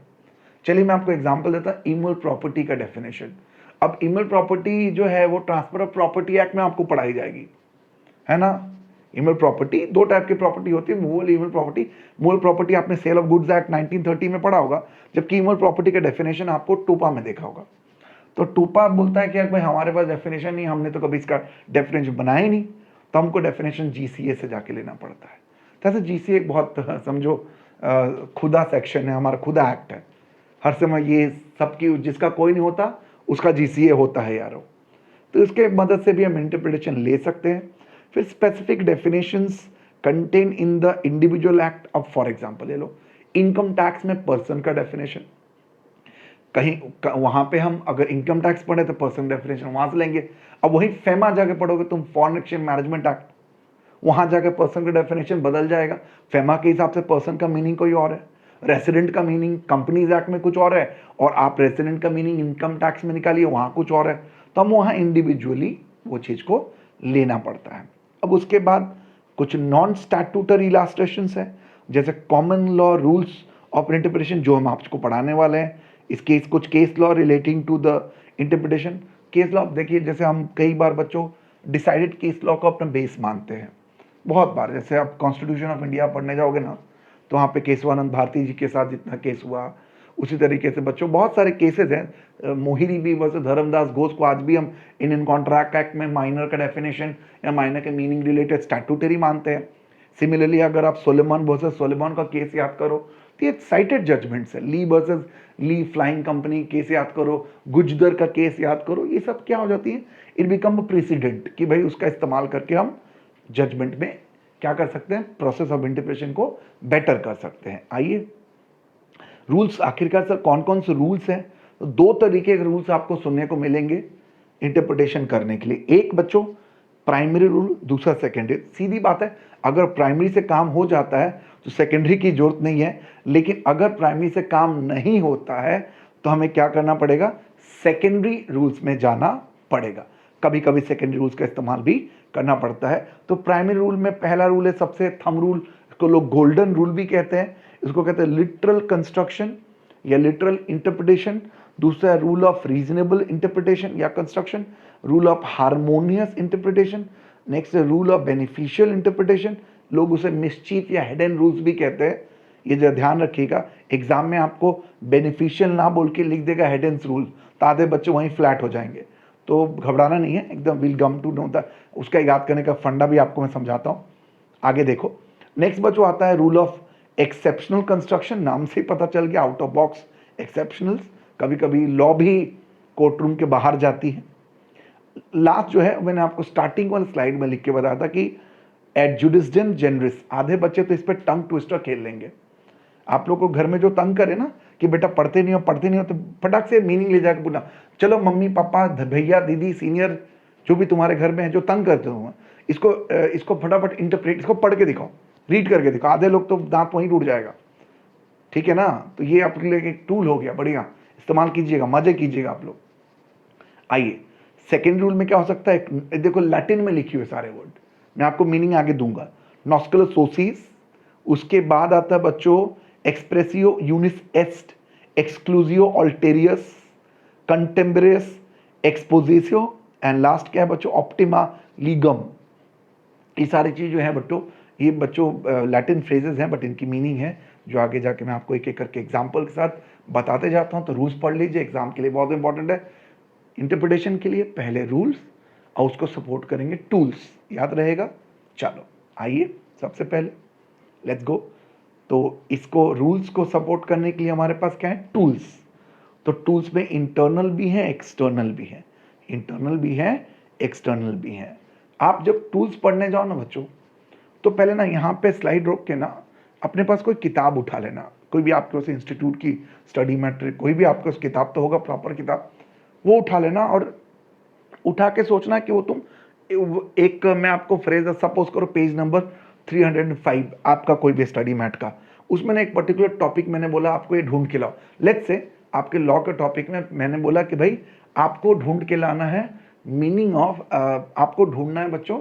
चलिए मैं आपको एग्जांपल देता हूं, इमोरल प्रॉपर्टी का डेफिनेशन। अब इमोरल प्रॉपर्टी जो है वो ट्रांसफर ऑफ प्रॉपर्टी एक्ट में आपको पढ़ाई जाएगी, है ना। इमल प्रॉपर्टी, दो टाइप की प्रॉपर्टी होती है, movable email property. Movable property आपने सेल ऑफ गुड्स एक्ट 1930 में पढ़ा होगा, जबकि इमल प्रॉपर्टी का डेफिनेशन आपको टूपा में देखा होगा। तो टूपा बोलता है कि भाई हमारे पास डेफिनेशन नहीं, हमने तो कभी इसका डेफिनेशन बनाया ही नहीं, तो हमको डेफिनेशन जीसीए से जाके लेना पड़ता है। तो ऐसे जीसीए एक बहुत समझो खुदा सेक्शन है, हमारा खुदा एक्ट है। हर समय ये सबकी, जिसका कोई नहीं होता उसका जीसीए होता है यारो। तो इसके मदद से भी हम इंटरप्रिटेशन ले सकते हैं। फिर specific definitions contain in the individual act. अब फॉर एग्जांपल ले लो, इनकम टैक्स में पर्सन का डेफिनेशन, कहीं वहां पे हम अगर इनकम टैक्स पढ़े तो पर्सन डेफिनेशन वहां से लेंगे। अब वही फेमा जाके पढ़ोगे तुम, फॉरेन एक्सचेंज मैनेजमेंट एक्ट, वहां जाके पर्सन का डेफिनेशन बदल जाएगा। फेमा के हिसाब से पर्सन का मीनिंग कोई और है, रेसिडेंट का मीनिंग कंपनीज एक्ट में कुछ और है, और आप रेसिडेंट का मीनिंग इनकम टैक्स में निकालिए, वहां कुछ और है। तो हम वहां इंडिविजुअली वो चीज को लेना पड़ता है। अब उसके बाद कुछ नॉन स्टैट्यूटरी इलास्ट्रेशंस है, जैसे common law rules of interpretation, जो हम आपको पढ़ाने वाले हैं। इस केस कुछ case law relating to the interpretation. Case law देखिए, जैसे हम कई बार बच्चों डिसाइडेड केस लॉ को अपना बेस मानते हैं बहुत बार। जैसे आप कॉन्स्टिट्यूशन ऑफ इंडिया पढ़ने जाओगे ना, तो वहाँ पे केशवानंद भारती जी के साथ जितना केस हुआ, उसी तरीके से बच्चों बहुत सारे केसेस हैं। मोहिनी भी वर्सेस धर्मदास घोष को आज भी हम इंडियन कॉन्ट्रैक्ट एक्ट में माइनर का डेफिनेशन या माइनर के मीनिंग रिलेटेड स्टैट्यूटरी मानते हैं। सिमिलरली अगर आप सोलेमन वर्सेस सोलेमन का केस याद करो, तो ये साइटेड जजमेंट्स है। ली वर्सेस ली फ्लाइंग कंपनी केस याद करो, गुजदर का केस याद करो, ये सब क्या हो जाती है, इट बिकम प्रेसिडेंट, कि भाई उसका इस्तेमाल करके हम जजमेंट में क्या कर सकते हैं, प्रोसेस ऑफ इंटरप्रिटेशन को बेटर कर सकते हैं। आइए रूल्स, आखिरकार सर कौन कौन से रूल्स हैं? तो दो तरीके के रूल्स आपको सुनने को मिलेंगे इंटरप्रिटेशन करने के लिए। एक बच्चों प्राइमरी रूल, दूसरा सेकेंडरी। सीधी बात है, अगर प्राइमरी से काम हो जाता है तो सेकेंडरी की जरूरत नहीं है, लेकिन अगर प्राइमरी से काम नहीं होता है तो हमें क्या करना पड़ेगा, सेकेंडरी रूल्स में जाना पड़ेगा। कभी कभी सेकेंडरी रूल्स का इस्तेमाल भी करना पड़ता है। तो प्राइमरी रूल में पहला रूल है सबसे थंब रूल, इसको लोग गोल्डन रूल भी कहते हैं। इसको कहते हैं लिटरल कंस्ट्रक्शन या लिटरल इंटरप्रिटेशन। दूसरा रूल ऑफ रीजनेबल इंटरप्रिटेशन या construction, rule of harmonious interpretation. Next rule of beneficial interpretation, लोग उसे मिसचीफ या हिडन रूल्स भी कहते हैं। ये जो ध्यान रखिएगा, एग्जाम में आपको बेनिफिशियल ना बोल के लिख देगा हिडन रूल, तो आधे बच्चे वहीं फ्लैट हो जाएंगे। तो घबराना नहीं है, एकदम will come to know the, उसका याद करने का फंडा भी आपको मैं समझाता हूँ। आगे देखो, नेक्स्ट बच्चों आता है रूल ऑफ एक्सेप्शनल कंस्ट्रक्शन। नाम से ही पता चल गया, आउट ऑफ बॉक्स एक्सेप्शनल्स। कभी कभी लॉ भी कोर्ट रूम के बाहर जाती है। लास्ट जो है, मैंने आपको स्टार्टिंग वाली स्लाइड में लिख के बताया था कि एड जुडिसडियम जेनरिस। आधे बच्चे तो इस पर टंग ट्विस्टर खेल लेंगे। आप लोग को घर में जो तंग करे ना कि बेटा पढ़ते नहीं हो, तो फटाक से मीनिंग ले जाकर बोला, चलो मम्मी पापा भैया दीदी सीनियर जो भी तुम्हारे घर में है जो तंग करते हो, इसको फटाफट इंटरप्रेट, इसको पढ़ के दिखाओ, रीड करके दिखाओ। आधे लोग तो दांत वहीं टूट जाएगा, ठीक है ना। तो ये आपके लिए एक टूल हो गया, बढ़िया इस्तेमाल कीजिएगा, मजे कीजिएगा आप लोग। आइए सेकेंड रूल में क्या हो सकता है, देखो लैटिन में लिखी हुए सारे वर्ड, मैं आपको मीनिंग आगे दूंगा। नॉस्कुलस सोसिस, उसके बाद आता है बच्चों एक्सप्रेसियो यूनिस एस्ट, एक्सक्लूसियो अल्टेरियस, कंटेम्बरेस, एक्सपोजिसियो, एंड लास्ट क्या है बच्चों, ऑप्टिमा लीगम। ये सारी चीज़ जो है बच्चों, ये बच्चों लैटिन फ्रेजेस हैं, बट इनकी मीनिंग है जो आगे जाके मैं आपको एक एक करके एग्जाम्पल के साथ बताते जाता हूँ। तो रूल्स पढ़ लीजिए, एग्जाम के लिए बहुत इंपॉर्टेंट है। इंटरप्रिटेशन के लिए पहले रूल्स और उसको सपोर्ट करेंगे टूल्स, याद रहेगा। चलो आइए सबसे पहले लेट्स गो। तो इसको रूल्स को सपोर्ट करने के लिए हमारे पास क्या है, टूल्स। तो टूल्स में इंटरनल भी है एक्सटर्नल भी है, इंटरनल भी है एक्सटर्नल भी है। आप जब टूल्स पढ़ने जाओ ना बच्चों, तो पहले ना यहाँ पे स्लाइड रोक के ना अपने पास कोई किताब उठा लेना, कोई भी आपके पास इंस्टीट्यूट की स्टडी मैट्रिक, कोई भी आपके पास किताब तो होगा प्रॉपर किताब, वो उठा लेना और उठा के सोचना कि वो तुम एक, मैं आपको फ्रेज सपोज करो पेज नंबर 305 आपका कोई भी स्टडी मैट का, उसमें ना एक पर्टिकुलर टॉपिक मैंने बोला आपको ये ढूंढ के लाओ। लेट्स से आपके लॉ के टॉपिक में मैंने बोला कि भाई आपको ढूंढ के लाना है मीनिंग ऑफ, आपको ढूंढना है बच्चों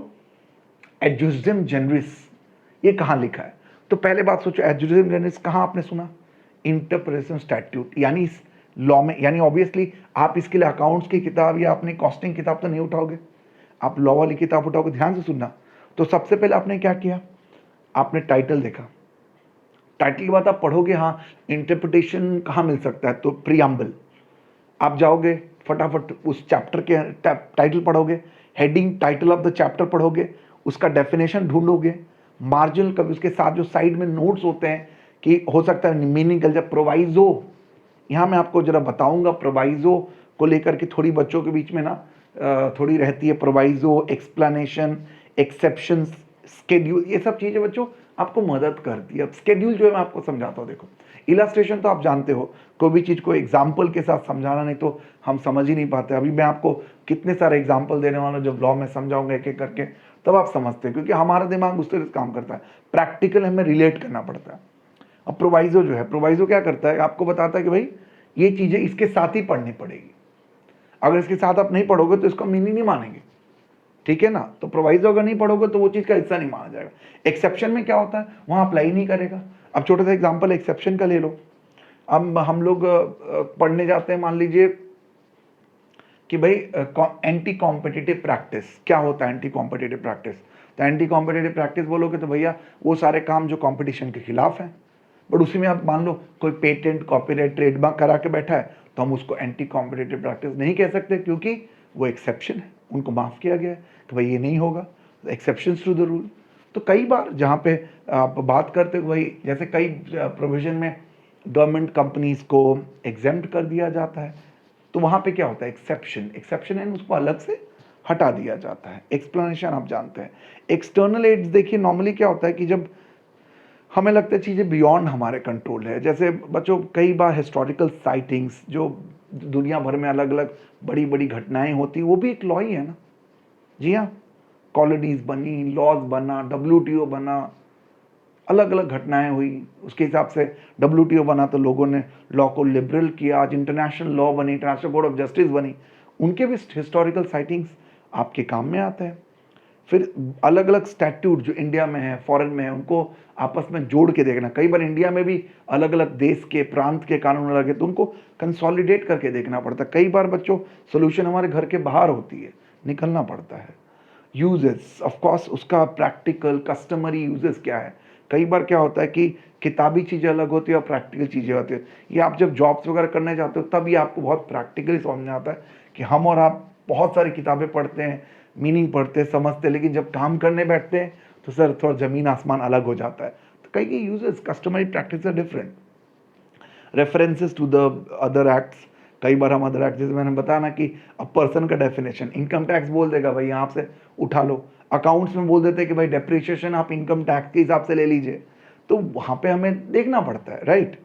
एडजुडिशम जेनरिस, ये कहाँ लिखा है। तो पहले बात सोचो, एडजुडिशम जेनरिस कहाँ आपने सुना, इंटरप्रिटेशन स्टैट्यूट, यानी इस लॉ में, यानी ऑब्वियसली आप इसके लिए अकाउंट्स की किताब या अपनी कॉस्टिंग किताब तो नहीं उठाओगे, आप लॉ वाली किताब उठाओगे। ध्यान से सुनना, तो सबसे पहले आपने क्या किया, आपने टाइटल देखा, टाइटल के बाद आप पढ़ोगे हाँ इंटरप्रिटेशन कहाँ मिल सकता है, तो प्रीएम्बल आप जाओगे फटाफट उस चैप्टर के टाइटल पढ़ोगे, heading title of the chapter पढ़ोगे, उसका डेफिनेशन ढूंढोगे, मार्जिनल कभी उसके साथ जो साइड में नोट्स होते हैं कि हो सकता है मीनिंग जब प्रोवाइजो, यहाँ मैं आपको जरा बताऊंगा प्रोवाइजो को लेकर के थोड़ी बच्चों के बीच में ना थोड़ी रहती है, प्रोवाइजो, एक्सप्लेनेशन, एक्सेप्शन, स्केड्यूल, ये सब चीज़ें बच्चों आपको मदद करती है। अब स्केड्यूल जो है मैं आपको समझाता हूँ, देखो इलास्ट्रेशन तो आप जानते हो, कोई भी चीज़ को एग्जाम्पल के साथ समझाना नहीं तो हम समझ ही नहीं पाते। अभी मैं आपको कितने सारे एग्जाम्पल देने वाला हूँ, जब लॉ में समझाऊंगा एक एक करके तब आप समझते हैं, क्योंकि हमारा दिमाग उस तरह से काम करता है, प्रैक्टिकल हमें रिलेट करना पड़ता है। अब प्रोवाइजो जो है, प्रोवाइजो क्या करता है, आपको बताता है कि भाई ये चीज़ें इसके साथ ही पढ़नी पड़ेगी, अगर इसके साथ आप नहीं पढ़ोगे तो इसका मीनिंग नहीं मानेंगे, ठीक है ना। तो प्रोवाइजो अगर नहीं पढ़ोगे तो वो चीज़ का हिस्सा नहीं माना जाएगा। एक्सेप्शन में क्या होता है, वहाँ अप्लाई नहीं करेगा। अब छोटा सा एग्जाम्पल एक्सेप्शन का ले लो, अब हम लोग पढ़ने जाते हैं, मान लीजिए कि भाई एंटी कॉम्पिटिटिव प्रैक्टिस क्या होता है, एंटी कॉम्पिटिटिव प्रैक्टिस, तो एंटी कॉम्पिटिटिव प्रैक्टिस बोलोगे तो भैया वो सारे काम जो कंपटीशन के खिलाफ हैं, बट उसी में आप मान लो कोई पेटेंट, कॉपीराइट, ट्रेडमार्क करा के बैठा है तो हम उसको एंटी कॉम्पिटिटिव प्रैक्टिस नहीं कह सकते, क्योंकि वो एक्सेप्शन है, उनको माफ़ किया गया है कि भाई ये नहीं होगा, एक्सेप्शन टू द रूल। तो कई बार जहाँ पे आप बात करते हो भाई, जैसे कई प्रोविजन में गवर्नमेंट कंपनीज को एग्जेम्प्ट कर दिया जाता है, तो वहाँ पे क्या होता है, एक्सेप्शन, एक्सेप्शन है उसको अलग से हटा दिया जाता है। एक्सप्लेनेशन आप जानते हैं। एक्सटर्नल एड्स देखिए नॉर्मली क्या होता है कि जब हमें लगता है चीज़ें बियॉन्ड हमारे कंट्रोल है, जैसे बच्चों कई बार हिस्टोरिकल साइटिंग्स जो दुनिया भर में अलग अलग बड़ी बड़ी घटनाएं होती, वो भी एक लॉ ही है ना। जी हाँ, कॉलोनीज बनी, लॉज बना, WTO बना, अलग अलग घटनाएं हुई, उसके हिसाब से WTO बना तो लोगों ने लॉ को लिबरल किया, आज इंटरनेशनल लॉ बनी, इंटरनेशनल कोर्ट ऑफ जस्टिस बनी, उनके भी हिस्टोरिकल साइटिंग्स आपके काम में आते हैं। फिर अलग अलग स्टैट्यूट जो इंडिया में है, फॉरेन में है, उनको आपस में जोड़ के देखना। कई बार इंडिया में भी अलग अलग देश के प्रांत के कानून अलग है, तो उनको कंसोलिडेट करके देखना पड़ता है। कई बार बच्चों सोल्यूशन हमारे घर के बाहर होती है, निकलना पड़ता है। यूजेस ऑफ कोर्स, उसका प्रैक्टिकल कस्टमरी यूजेस क्या है। कई बार क्या होता है कि किताबी चीज़ें अलग होती है और प्रैक्टिकल चीज़ें होती है। ये आप जब जॉब्स वगैरह करने जाते हो तब ये आपको बहुत प्रैक्टिकली समझ में आता है कि हम और आप बहुत सारी किताबें पढ़ते हैं, मीनिंग पढ़ते हैं, समझते हैं, लेकिन जब काम करने बैठते हैं तो सर थोड़ा ज़मीन आसमान अलग हो जाता है। तो कई uses, customary practice are different. References to the other acts, कई बार हम अदर एक्ट, जैसे मैंने बताया ना कि अब पर्सन का डेफिनेशन, इनकम टैक्स बोल देगा भाई यहाँ से उठा लो, अकाउंट्स में बोल देते हैं कि भाई डेप्रिशिएशन आप इनकम टैक्स के हिसाब से ले लीजिए, तो वहाँ पे हमें देखना पड़ता है, राइट।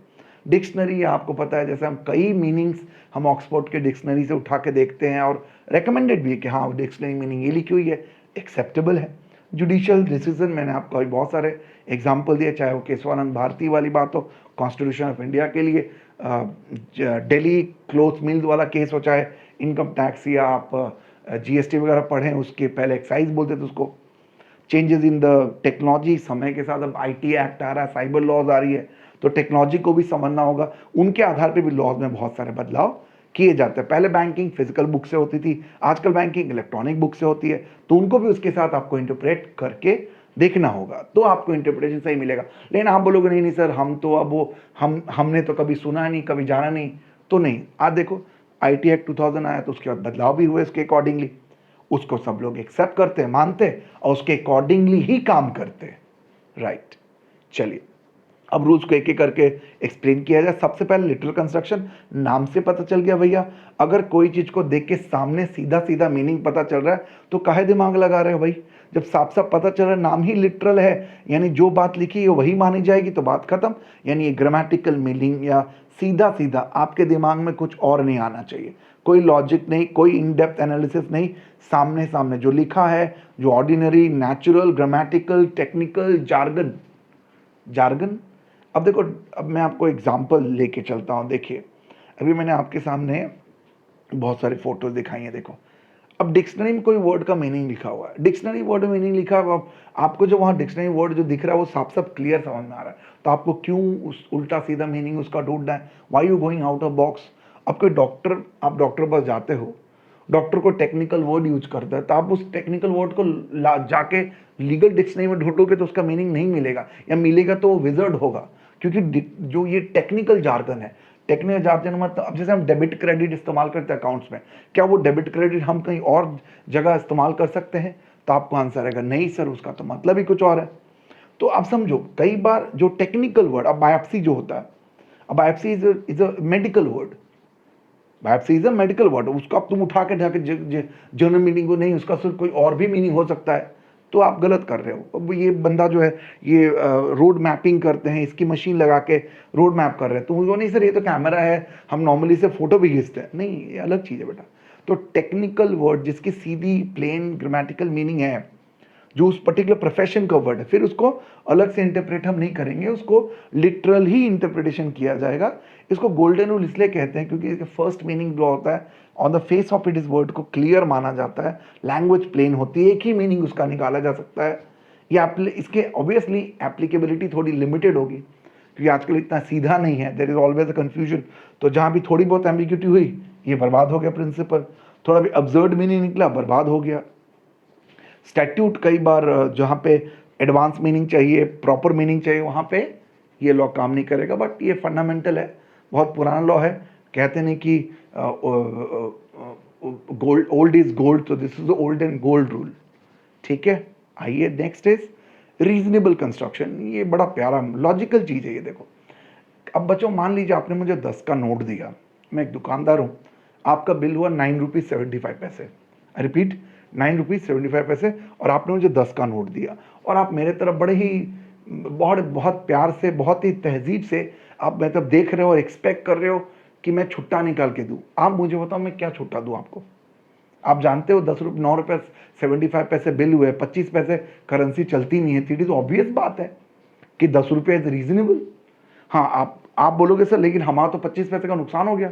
डिक्शनरी आपको पता है, जैसे हम कई मीनिंग्स हम ऑक्सफोर्ड के डिक्शनरी से उठा के देखते हैं और रिकमेंडेड भी है कि हाँ डिक्शनरी मीनिंग ये लिखी हुई है, एक्सेप्टेबल है। जुडिशियल डिसीजन मैंने आपको बहुत सारे एग्जाम्पल दिए, चाहे वो केशवानंद भारती वाली बात हो कॉन्स्टिट्यूशन ऑफ इंडिया के लिए, दिल्ली क्लोथ मिल वाला केस हो, चाहे इनकम टैक्स, या आप GST वगैरह पढ़ें, उसके पहले एक्साइज बोलते थे उसको। चेंजेस इन द टेक्नोलॉजी, समय के साथ अब IT एक्ट आ रहा है, साइबर लॉज आ रही है, तो टेक्नोलॉजी को भी समझना होगा, उनके आधार पर भी लॉज में बहुत सारे बदलाव किए जाते हैं। पहले बैंकिंग फिजिकल बुक से होती थी, आजकल बैंकिंग इलेक्ट्रॉनिक बुक से होती है, तो उनको भी उसके साथ आपको इंटरप्रेट करके देखना होगा, तो आपको इंटरप्रिटेशन सही मिलेगा। लेकिन आप बोलोगे नहीं नहीं सर हम तो अब वो हमने तो कभी सुना नहीं, कभी जाना नहीं, तो नहीं। आज देखो IT एक्ट 2000 आया तो उसके बाद बदलाव भी हुए उसके अकॉर्डिंगली, उसको सब लोग एक्सेप्ट करते हैं, मानते हैं और उसके अकॉर्डिंगली ही काम करते हैं, राइट। चलिए अब रूल्स को एक एक करके एक्सप्लेन किया जाए। सबसे पहले लिटरल कंस्ट्रक्शन, नाम से पता चल गया भैया, अगर कोई चीज को देख के सामने सीधा सीधा मीनिंग पता चल रहा है तो काहे दिमाग लगा रहे हो भाई, जब साफ साफ पता चल रहा है, नाम ही लिटरल है, यानी जो बात लिखी है वही मानी जाएगी, तो बात खत्म। यानी ग्रामेटिकल मीनिंग या सीधा सीधा, आपके दिमाग में कुछ और नहीं आना चाहिए, कोई लॉजिक नहीं, कोई इन डेप्थ एनालिसिस नहीं, सामने सामने जो लिखा है, जो ordinary, natural, grammatical, technical, jargon, jargon. अब देखो, अब मैं आपको एग्जाम्पल लेके चलता हूँ। देखिए अभी मैंने आपके सामने बहुत सारी फोटोज दिखाई हैं, देखो अब डिक्शनरी में कोई वर्ड का मीनिंग लिखा हुआ है, डिक्शनरी वर्ड में मीनिंग लिखा हुआ, आपको जो वहाँ डिक्शनरी वर्ड जो दिख रहा है वो साफ साफ क्लियर समझ में आ रहा है, तो आपको क्यों उस उल्टा सीधा मीनिंग उसका ढूंढना है, why you going out of box. अब कोई डॉक्टर, आप डॉक्टर पास जाते हो डॉक्टर को टेक्निकल वर्ड यूज करता है, तो आप उस टेक्निकल वर्ड को जाके लीगल डिक्शनरी में ढूंढोगे तो उसका मीनिंग नहीं मिलेगा, या मिलेगा तो वो विजर्ड होगा, क्योंकि जो ये टेक्निकल जार्गन है, टेक्निकल जार्गन मतलब अब जैसे हम डेबिट क्रेडिट इस्तेमाल करते हैं अकाउंट्स में, क्या वो डेबिट क्रेडिट हम कहीं और जगह इस्तेमाल कर सकते हैं? तो आपको आंसर आएगा नहीं सर, उसका तो मतलब ही कुछ और है। तो आप समझो, कई बार जो टेक्निकल वर्ड, अब बायोप्सी जो होता है, अब biopsy is a medical word, biopsy is a medical word, उसको अब तुम उठा के ढाके जनरल मीनिंग को नहीं, उसका सिर्फ कोई और भी मीनिंग हो सकता है, तो आप गलत कर रहे हो। अब ये बंदा जो है ये रोड मैपिंग करते हैं, इसकी मशीन लगा के रोड मैप कर रहे हैं, तो वो नहीं सर ये तो कैमरा है, हम नॉर्मली से फोटो भी खींचते हैं, नहीं ये अलग चीज़ है बेटा। तो टेक्निकल वर्ड जिसकी सीधी प्लेन ग्रामेटिकल मीनिंग है, जो उस पर्टिकुलर प्रोफेशन का वर्ड है, फिर उसको अलग से इंटरप्रेट हम नहीं करेंगे, उसको लिटरल ही इंटरप्रिटेशन किया जाएगा। इसको गोल्डन रूल इसलिए कहते हैं क्योंकि इसका फर्स्ट मीनिंग जो होता है on the face of it इस वर्ड को क्लियर माना जाता है, लैंग्वेज प्लेन होती है, एक ही मीनिंग उसका निकाला जा सकता है। ये इसके ऑब्वियसली एप्लीकेबिलिटी थोड़ी लिमिटेड होगी क्योंकि आजकल इतना सीधा नहीं है, there is always a confusion. तो जहाँ भी थोड़ी बहुत एम्बिग्यूटी हुई, ये बर्बाद हो गया प्रिंसिपल, थोड़ा भी अब्सर्ड मीनिंग निकला, बर्बाद हो गया। स्टैट्यूट कई बार जहाँ पे एडवांस मीनिंग चाहिए, प्रॉपर मीनिंग चाहिए, वहाँ पे ये लॉ काम नहीं करेगा, बट ये फंडामेंटल है, बहुत पुराना लॉ है। कहते नहीं कि गोल्ड ओल्ड इज गोल्ड, तो this is the old and gold rule. ठीक है, आइए नेक्स्ट इज रीजनेबल कंस्ट्रक्शन। ये बड़ा प्यारा लॉजिकल चीज़ है ये। देखो अब बच्चों, मान लीजिए आपने मुझे 10 का नोट दिया, मैं एक दुकानदार हूँ, आपका बिल हुआ 9 रुपीज़ 75 पैसे, रिपीट 9 रुपीज़ 75 पैसे, और आपने मुझे 10 का नोट दिया, और आप मेरे तरफ बड़े ही बहुत बहुत प्यार से, बहुत ही तहजीब से आप मतलब देख रहे हो और एक्सपेक्ट कर रहे हो कि मैं छुट्टा निकाल के दूँ। आप मुझे बताओ मैं क्या छुट्टा दूँ आपको? आप जानते हो 9 रुपये 75 पैसे बिल हुए, 25 पैसे करेंसी चलती नहीं है, तो ऑब्वियस बात है कि 10 रुपये इज रीजनेबल। हाँ, आप बोलोगे सर लेकिन हमारा तो 25 पैसे का नुकसान हो गया।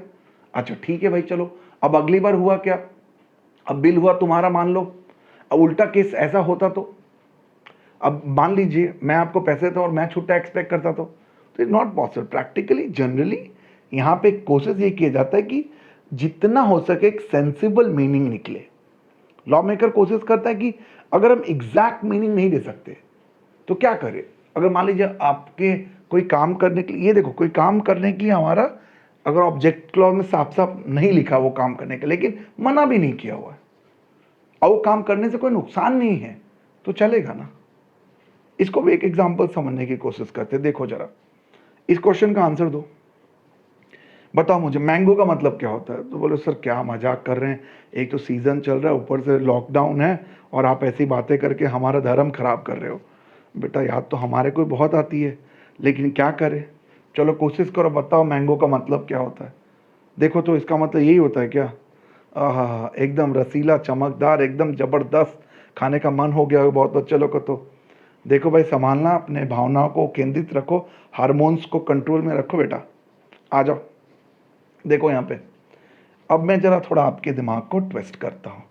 अच्छा ठीक है भाई, चलो अब अगली बार हुआ क्या, अब बिल हुआ तुम्हारा, मान लो अब उल्टा केस ऐसा होता तो, अब मान लीजिए मैं आपको पैसे था और मैं छुट्टा एक्सपेक्ट करता तो it's not possible practically. Generally यहाँ पे कोशिश ये किया जाता है कि जितना हो सके एक सेंसिबल मीनिंग निकले। लॉ मेकर कोशिश करता है कि अगर हम एग्जैक्ट मीनिंग नहीं दे सकते तो क्या करें। अगर मान लीजिए आपके कोई काम करने के लिए, ये देखो कोई काम करने के लिए हमारा अगर ऑब्जेक्ट क्लॉज में साफ साफ नहीं लिखा वो काम करने के, लेकिन मना भी नहीं किया हुआ है और वो काम करने से कोई नुकसान नहीं है, तो चलेगा ना। इसको भी एक एग्जांपल समझने की कोशिश करते हैं। देखो जरा, इस क्वेश्चन का आंसर दो, बताओ मुझे मैंगो का मतलब क्या होता है। तो बोले सर क्या मजाक कर रहे हैं, एक तो सीजन चल रहा है, ऊपर से लॉकडाउन है, और आप ऐसी बातें करके हमारा धर्म खराब कर रहे हो। बेटा याद तो हमारे को बहुत आती है, लेकिन क्या करें, चलो कोशिश करो, बताओ मैंगो का मतलब क्या होता है। देखो तो इसका मतलब यही होता है क्या, आहा एकदम रसीला चमकदार, एकदम ज़बरदस्त, खाने का मन हो गया बहुत बच्चे लोग को। तो देखो भाई, संभालना, अपने भावनाओं को केंद्रित रखो, हार्मोन्स को कंट्रोल में रखो बेटा। आ जाओ, देखो यहाँ पे, अब मैं ज़रा थोड़ा आपके दिमाग को ट्विस्ट करता हूँ।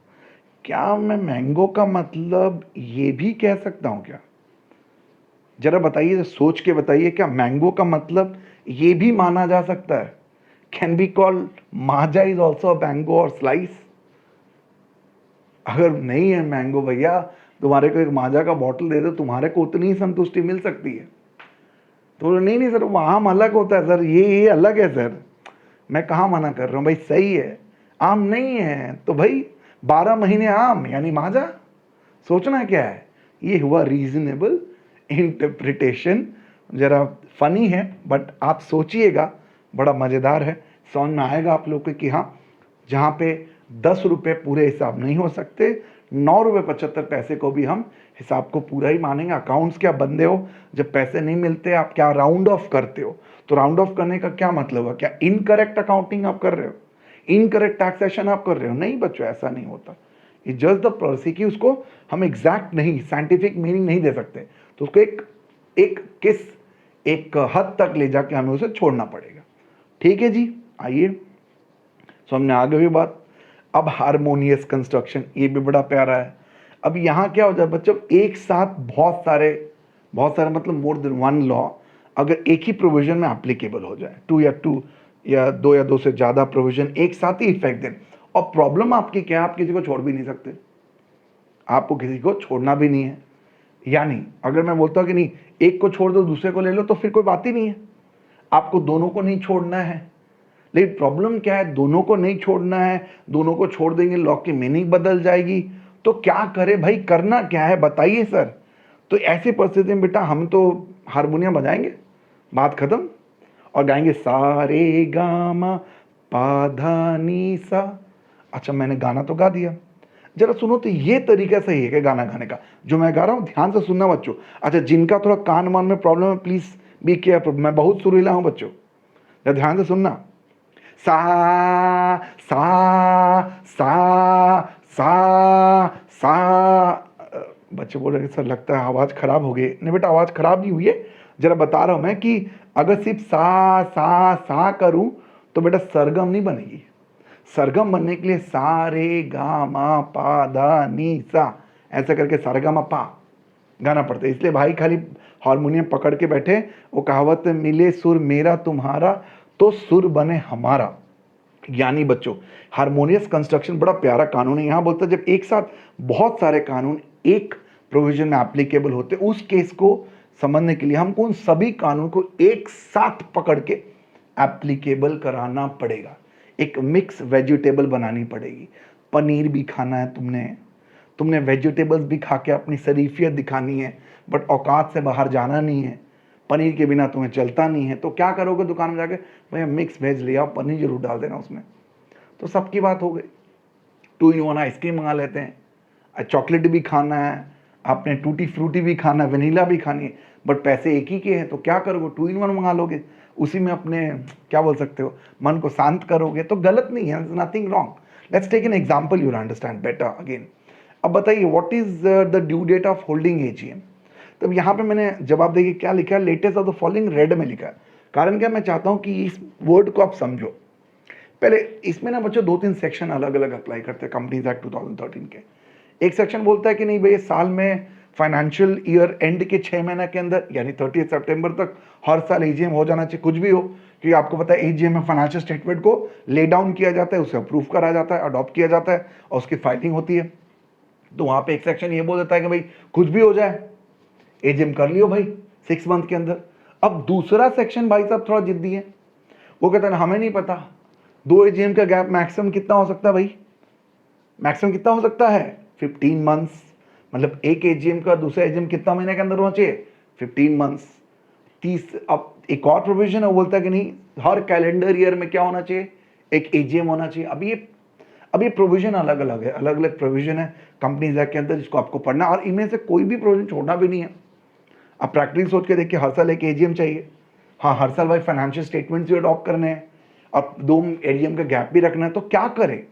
क्या मैं मैंगो का मतलब ये भी कह सकता हूँ क्या? जरा बताइए, सोच के बताइए, क्या मैंगो का मतलब ये भी माना जा सकता है? Can be call Maaza is also a mango और स्लाइस? अगर नहीं है मैंगो भैया, तुम्हारे को एक माजा का बॉटल दे दो, तुम्हारे को उतनी ही संतुष्टि मिल सकती है। तो नहीं सर, वो आम अलग होता है सर, ये अलग है सर। मैं कहाँ मना कर रहा हूँ भाई, सही है, आम नहीं है तो भाई 12 महीने आम यानी माजा। सोचना क्या है, ये हुआ रीजनेबल इंटरप्रिटेशन। जरा फनी है बट आप सोचिएगा, बड़ा मज़ेदार है, समझ में आएगा आप लोग को कि हाँ, जहाँ पे 10 रुपये पूरे हिसाब नहीं हो सकते, 9 रुपये 75 पैसे को भी हम हिसाब को पूरा ही मानेंगे। अकाउंट्स क्या बंदे हो, जब पैसे नहीं मिलते आप क्या राउंड ऑफ करते हो? तो राउंड ऑफ करने का क्या मतलब है? क्या इनकरेक्ट अकाउंटिंग आप कर रहे हो, इनकरेक्ट टैक्सेशन आप कर रहे हो? नहीं बच्चों, ऐसा नहीं होता। इट जस्ट द पॉलिसी कि उसको हम एग्जैक्ट नहीं, साइंटिफिक मीनिंग नहीं दे सकते, तो उसको एक हद तक ले जाके हमें उसे छोड़ना पड़ेगा। ठीक है जी, आइए समझ में आ गई बात। अब हारमोनियस कंस्ट्रक्शन, ये भी बड़ा प्यारा है। अब यहाँ क्या हो जाए बच्चों, एक साथ बहुत सारे मतलब मोर देन वन लॉ अगर एक ही प्रोविजन में एप्लीकेबल हो जाए, टू या दो से ज़्यादा प्रोविजन एक साथ ही इफेक्ट दें, और प्रॉब्लम आपकी क्या है, आप किसी को छोड़ भी नहीं सकते, आपको किसी को छोड़ना भी नहीं है। यानी अगर मैं बोलता हूँ कि नहीं एक को छोड़ दो दूसरे को ले लो, तो फिर कोई बात ही नहीं है, आपको दोनों को नहीं छोड़ना है। लेकिन प्रॉब्लम क्या है, दोनों को नहीं छोड़ना है, दोनों को छोड़ देंगे लॉ की मीनिंग बदल जाएगी, तो क्या करे भाई, करना क्या है बताइए सर। तो ऐसी परिस्थिति में बेटा हम तो हारमोनियम बजाएंगे, बात खत्म, और गाएंगे सारे गामा पाधा नी सा। अच्छा मैंने गाना तो गा दिया, जरा सुनो तो ये तरीका सही है क्या गाना गाने का, जो मैं गा रहा हूँ ध्यान से सुनना बच्चों। अच्छा जिनका थोड़ा कान मान में प्रॉब्लम है प्लीज बी केयरफुल, मैं बहुत सुरीला हूँ बच्चों, जरा ध्यान से सुनना। सा सा सा सा सा। बच्चे बोल रहे सर लगता है आवाज खराब हो गई। नहीं बेटा आवाज खराब नहीं हुई है, जरा बता रहा हूं मैं कि अगर सिर्फ सा सा सा करूं तो बेटा सरगम नहीं बनेगी। सरगम बनने के लिए सा रे गा मा पा धा नी सा ऐसा करके सरगम पा गाना पड़ता है। इसलिए भाई खाली हारमोनियम पकड़ के बैठे, वो कहावत मिले सुर मेरा तुम्हारा तो सुर बने हमारा। यानी बच्चों हारमोनियस कंस्ट्रक्शन बड़ा प्यारा कानून है। यहां बोलता है जब एक साथ बहुत सारे कानून एक प्रोविजन में एप्लीकेबल होते, उस केस को समझने के लिए हमको उन सभी कानून को एक साथ पकड़ के एप्लीकेबल कराना पड़ेगा। एक मिक्स वेजिटेबल बनानी पड़ेगी। पनीर भी खाना है तुमने वेजिटेबल्स भी खा के अपनी शरीफियत दिखानी है, बट औकात से बाहर जाना नहीं है, पनीर के बिना तुम्हें चलता नहीं है। तो क्या करोगे दुकान में जाके, भैया मिक्स वेज ले आओ, पनीर जरूर डाल देना उसमें, तो सबकी बात हो गई। 2 in 1 आइसक्रीम मंगा लेते हैं, चॉकलेट भी खाना है, आपने टूटी फ्रूटी भी खाना है, वनीला भी खानी है, बट पैसे एक ही के हैं, तो क्या करोगे 2 in 1 मंगा लोगे, उसी में अपने क्या बोल सकते हो मन को शांत करोगे, तो गलत नहीं है, nothing wrong. Let's take an example, you understand better again. अब बताइए what is the due date of holding AGM. तब यहाँ पे मैंने जवाब देखिए क्या लिखा है, latest of the following red में लिखा है। कारण क्या, मैं चाहता हूँ कि इस वर्ड को आप समझो। पहले इसमें ना बच्चों 2-3 सेक्शन अलग अलग अप्लाई करते हैं कंपनीज एक्ट 2013 के। एक सेक्शन बोलता है कि नहीं भाई साल में फाइनेंशियल ईयर एंड के 6 महीने के अंदर यानी 30 सितंबर तक हर साल एजीएम हो जाना चाहिए, कुछ भी हो, क्योंकि आपको पता है एजीएम में फाइनेंशियल स्टेटमेंट को ले डाउन किया जाता है, उसे अप्रूव करा जाता है, अडॉप्ट किया जाता है और उसकी फाइलिंग होती है। तो वहां पे एक सेक्शन ये बोल देता है कि भाई कुछ भी हो जाए एजीएम कर लियो भाई 6 मंथ के अंदर। अब दूसरा सेक्शन भाई साहब थोड़ा जिद्दी है, वो कहता है हमें नहीं पता 2 एजीएम का गैप मैक्सिमम कितना हो सकता है भाई, मैक्सिमम कितना हो सकता है 15 मंथ्स, मतलब एक एजीएम का दूसरा एजीएम कितना महीने के अंदर होना चाहिए 15 मंथ्स। अब एक और प्रोविजन है, वो बोलता है कि नहीं हर कैलेंडर ईयर में क्या होना चाहिए, एक एजीएम होना चाहिए। अब ये प्रोविजन अलग अलग है, अलग अलग प्रोविजन है कंपनीज एक्ट के अंदर, जिसको आपको पढ़ना, और इनमें से कोई भी प्रोविजन छोड़ना भी नहीं है। अब प्रैक्टिकल सोच के देखिए, हर साल एक एजीएम चाहिए, हाँ हर साल भाई फाइनेंशियल स्टेटमेंट्स भी अडॉप्ट करने हैं और 2 एजीएम का गैप भी रखना है, तो क्या करें।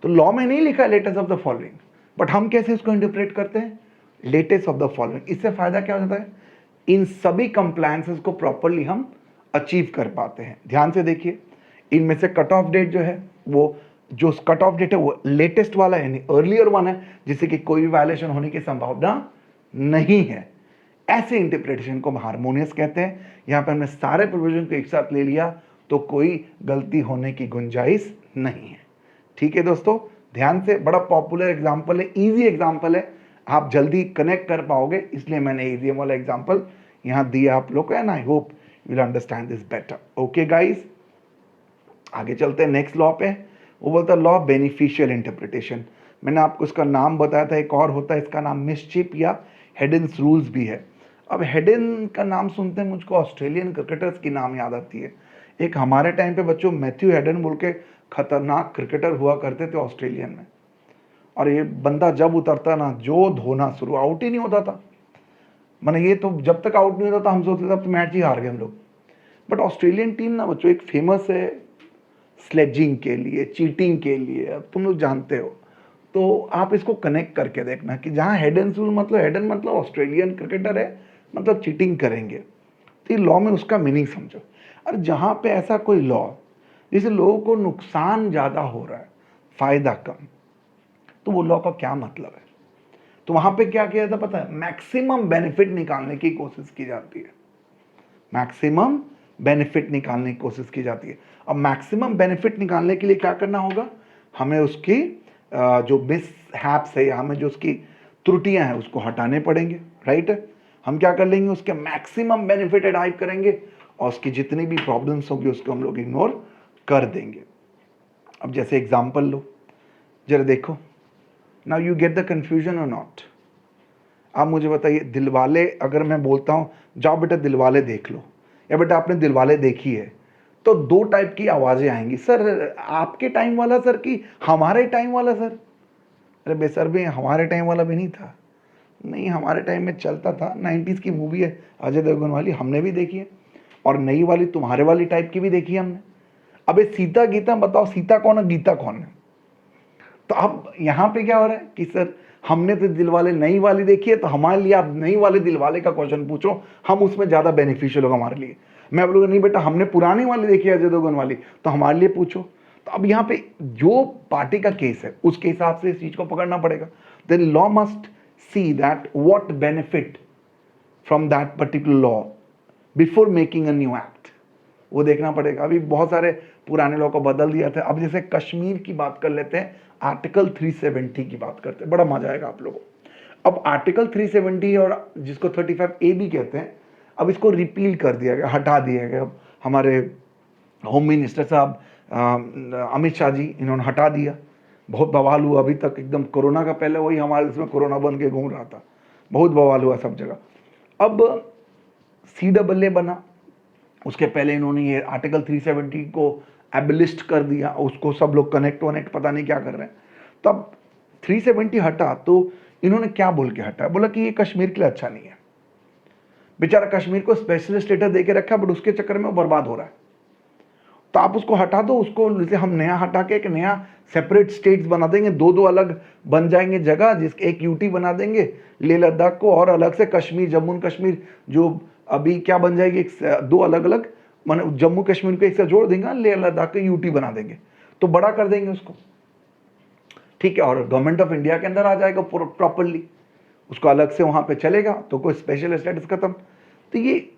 तो लॉ में नहीं लिखा है latest of the following, but हम कैसे इसको इंटरप्रेट करते हैं, लेटेस्ट ऑफ द फॉलोइंग। इससे फायदा क्या हो जाता है, इन सभी कंप्लायंसेस को प्रॉपरली हम अचीव कर पाते हैं। ध्यान से देखिए, इनमें से कट ऑफ डेट जो है, वो जो कट ऑफ डेट है वो लेटेस्ट वाला है यानी अर्लियर वन है, जिससे कि कोई भी वायलेशन होने की संभावना नहीं है। ऐसे इंटरप्रिटेशन को हार्मोनियस कहते हैं। यहां पर हमने सारे प्रोविजन को एक साथ ले लिया तो कोई गलती होने की गुंजाइश नहीं है। ठीक है दोस्तों, ध्यान से, बड़ा पॉपुलर एग्जांपल है, इजी एग्जांपल है, आप जल्दी कनेक्ट कर पाओगे, इसलिए मैंने इजी वाला एग्जांपल यहां दिया आप लोग को, and I hope you will understand this better. Okay guys, आगे चलते हैं नेक्स्ट लॉ पे। वो बोलता है लॉ बेनिफिशियल इंटरप्रिटेशन। मैंने आपको इसका नाम बताया था, एक और होता है इसका नाम मिसचिप या हेडन्स रूल्स भी है। अब हेडन का नाम सुनते हैं मुझको ऑस्ट्रेलियन क्रिकेटर्स की नाम याद आती है। एक हमारे टाइम पे बच्चों मैथ्यू हेडन बोल के खतरनाक क्रिकेटर हुआ करते थे ऑस्ट्रेलियन में, और ये बंदा जब उतरता ना जो धोना शुरू, आउट ही नहीं होता था, मैंने ये तो जब तक आउट नहीं होता था हम सोचते थे अब तो मैच ही हार गए हम लोग। बट ऑस्ट्रेलियन टीम ना बच्चों एक फेमस है स्लेजिंग के लिए, चीटिंग के लिए, अब तुम लोग जानते हो, तो आप इसको कनेक्ट करके देखना कि जहाँ हेडन रूल मतलब हेडन मतलब ऑस्ट्रेलियन क्रिकेटर है, मतलब चीटिंग करेंगे, तो ये लॉ में उसका मीनिंग समझो। और जहाँ पे ऐसा कोई लॉ जिससे लोगों को नुकसान ज़्यादा हो रहा है फायदा कम, तो वो लॉ का क्या मतलब है। तो वहाँ पे क्या किया जाता पता है, मैक्सिमम बेनिफिट निकालने की कोशिश की जाती है, मैक्सिमम बेनिफिट निकालने की कोशिश की जाती है। अब मैक्सिमम बेनिफिट निकालने के लिए क्या करना होगा, हमें उसकी जो मिसहैप्स है या हमें जो उसकी त्रुटियां हैं उसको हटाने पड़ेंगे, राइट। हम क्या कर लेंगे, उसके मैक्सिमम बेनिफिट एडाइव करेंगे और उसकी जितनी भी प्रॉब्लम्स होगी उसको हम लोग इग्नोर कर देंगे। अब जैसे एग्जाम्पल लो, जरा देखो, now you get the confusion और नॉट। आप मुझे बताइए, दिलवाले अगर मैं बोलता हूँ जाओ बेटा दिलवाले देख लो, या बेटा आपने दिलवाले देखी है, तो दो टाइप की आवाज़ें आएंगी, सर आपके टाइम वाला सर कि हमारे टाइम वाला सर। अरे बेसर भी हमारे टाइम वाला भी नहीं था, नहीं हमारे टाइम में चलता था, 90s की मूवी है अजय देवगन वाली, हमने भी देखी है, और नई वाली तुम्हारे वाली टाइप की भी देखी है हमने। अबे सीता गीता बताओ, सीता कौन है गीता कौन है? तो अब यहाँ पे क्या हो रहा है कि सर हमने तो दिलवाले नई वाली देखी है, तो हमारे लिए आप नई वाले दिलवाले का क्वेश्चन पूछो, हम उसमें ज़्यादा बेनिफिशियल होगा हमारे लिए। मैं बोलूँगा नहीं बेटा हमने पुरानी वाली देखी है अजय देवगन वाली, तो हमारे लिए पूछो। तो अब यहाँ पे जो पार्टी का केस है उसके हिसाब से इस चीज़ को पकड़ना पड़ेगा। Then law must see that what benefit from that particular law before making a new act, वो देखना पड़ेगा। अभी बहुत सारे पुराने लॉ को बदल दिया था। अब जैसे कश्मीर की बात कर लेते हैं, आर्टिकल 370 की बात करते हैं, बड़ा मजा आएगा आप लोगों को। अब आर्टिकल 370 और जिसको 35A भी कहते हैं, अब इसको रिपील कर दिया गया, हटा दिया गया। अब हमारे होम मिनिस्टर साहब अमित शाह जी, इन्होंने हटा दिया। बहुत बवाल हुआ, अभी तक एकदम कोरोना का पहले वही हमारे इसमें कोरोना बन के घूम रहा था, बहुत बवाल हुआ सब जगह। अब CAA बना, उसके पहले इन्होंने ये आर्टिकल 370 को एबलिस्ट कर दिया, उसको सब लोग कनेक्ट वनेक्ट पता नहीं क्या कर रहे हैं। तब 370 हटा तो इन्होंने क्या बोल के हटा, बोला कि ये कश्मीर के लिए अच्छा नहीं है। बेचारा कश्मीर को स्पेशल स्टेटस दे के रखा, बट उसके चक्कर में वो बर्बाद हो रहा है। तो आप उसको हटा दो, उसको जैसे हम नया हटा के एक नया सेपरेट स्टेट्स बना देंगे, दो दो अलग बन जाएंगे जगह, जिसके एक यूटी बना देंगे लेह लद्दाख को, और अलग से कश्मीर जम्मू एंड कश्मीर जो अभी क्या बन जाएगी, दो अलग अलग, माने जम्मू कश्मीर को एक साथ जोड़ देंगे, लेह लद्दाख को यूटी बना देंगे, तो बड़ा कर देंगे उसको, ठीक है। और गवर्नमेंट ऑफ इंडिया के अंदर आ जाएगा प्रॉपरली, उसको अलग से वहां पे चलेगा, तो कोई स्पेशल स्टेटस खत्म। तो ये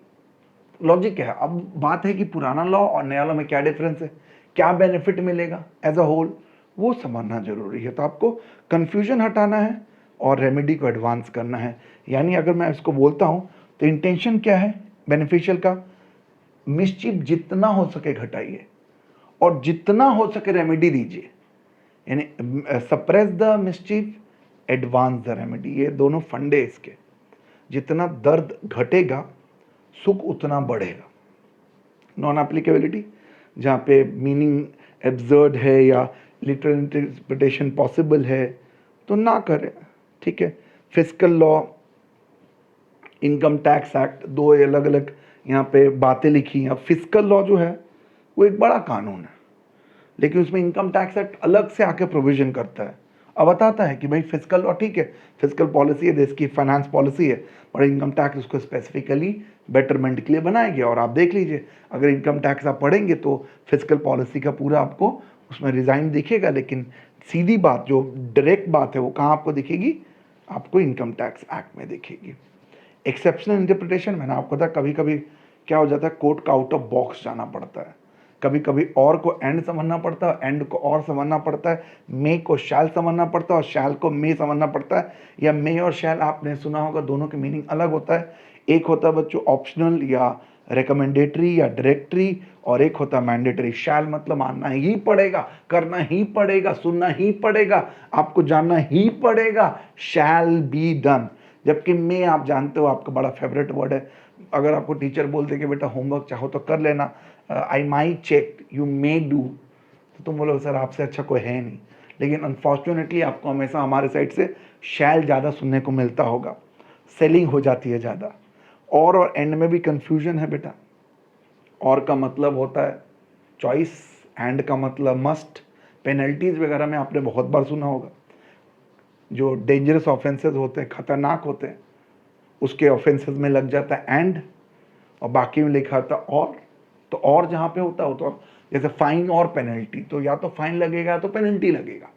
लॉजिक है। अब बात है कि पुराना लॉ और नया लॉ में क्या डिफरेंस है, क्या बेनिफिट मिलेगा एज अ होल, वो समझना जरूरी है। तो आपको कंफ्यूजन हटाना है और रेमेडी को एडवांस करना है। यानी अगर मैं इसको बोलता हूँ तो इंटेंशन क्या है बेनिफिशियल का, मिसचिफ जितना हो सके घटाइए और जितना हो सके रेमेडी दीजिए, यानी suppress the मिसचिफ, advance the remedy, ये दोनों फंडे इसके। जितना दर्द घटेगा सुख उतना बढ़ेगा। नॉन एप्लीकेबिलिटी, जहाँ पे मीनिंग एब्सर्ड है या लिटरल इंटरप्रिटेशन पॉसिबल है तो ना करें, ठीक है। Fiscal law, income tax act, दो अलग अलग यहाँ पे बातें लिखी हैं। फिस्कल लॉ जो है वो एक बड़ा कानून है, लेकिन उसमें इनकम टैक्स एक्ट अलग से आके प्रोविजन करता है। अब बताता है कि भाई फिस्कल लॉ ठीक है, फिस्कल पॉलिसी है, देश की फाइनेंस पॉलिसी है, पर इनकम टैक्स उसको स्पेसिफिकली बेटरमेंट के लिए बनाया गया। और आप देख लीजिए, अगर इनकम टैक्स आप पढ़ेंगे तो फिस्कल पॉलिसी का पूरा आपको उसमें डिज़ाइन दिखेगा, लेकिन सीधी बात जो डायरेक्ट बात है वो कहाँ आपको दिखेगी, आपको इनकम टैक्स एक्ट में दिखेगी। एक्सेप्शनल इंटरप्रिटेशन, मैंने आपको कहा कभी कभी क्या हो जाता है, कोर्ट का आउट ऑफ बॉक्स जाना पड़ता है, कभी कभी और को एंड समझना पड़ता है, एंड को और समझना पड़ता है, मे को शैल समझना पड़ता है और शैल को मे समझना पड़ता है, या मे और शैल आपने सुना होगा दोनों के मीनिंग अलग होता है। एक होता है बच्चों ऑप्शनल या रिकमेंडेटरी या डायरेक्टरी, और एक होता है मैंडेटरी। शैल मतलब मानना ही पड़ेगा, करना ही पड़ेगा, सुनना ही पड़ेगा, आपको जानना ही पड़ेगा, शैल बी डन। जबकि मे आप जानते हो आपका बड़ा फेवरेट वर्ड है, अगर आपको टीचर बोल दे कि बेटा होमवर्क चाहो तो कर लेना, I might check, you may do, तो तुम बोलो सर आपसे अच्छा कोई है नहीं। लेकिन अनफॉर्चुनेटली आपको हमेशा हमारे साइड से शैल ज़्यादा सुनने को मिलता होगा, सेलिंग हो जाती है ज़्यादा। और एंड में भी कन्फ्यूजन है बेटा। और का मतलब होता है चॉइस, एंड का मतलब मस्ट। पेनल्टीज वगैरह में आपने बहुत बार सुना होगा, जो डेंजरस ऑफेंसेस होते हैं, खतरनाक होते हैं, उसके ऑफेंसेस में लग जाता है एंड, और बाकी में लिखा था और। तो और जहाँ पे होता है तो जैसे फाइन और पेनल्टी, तो या तो फाइन लगेगा या तो पेनल्टी लगेगा,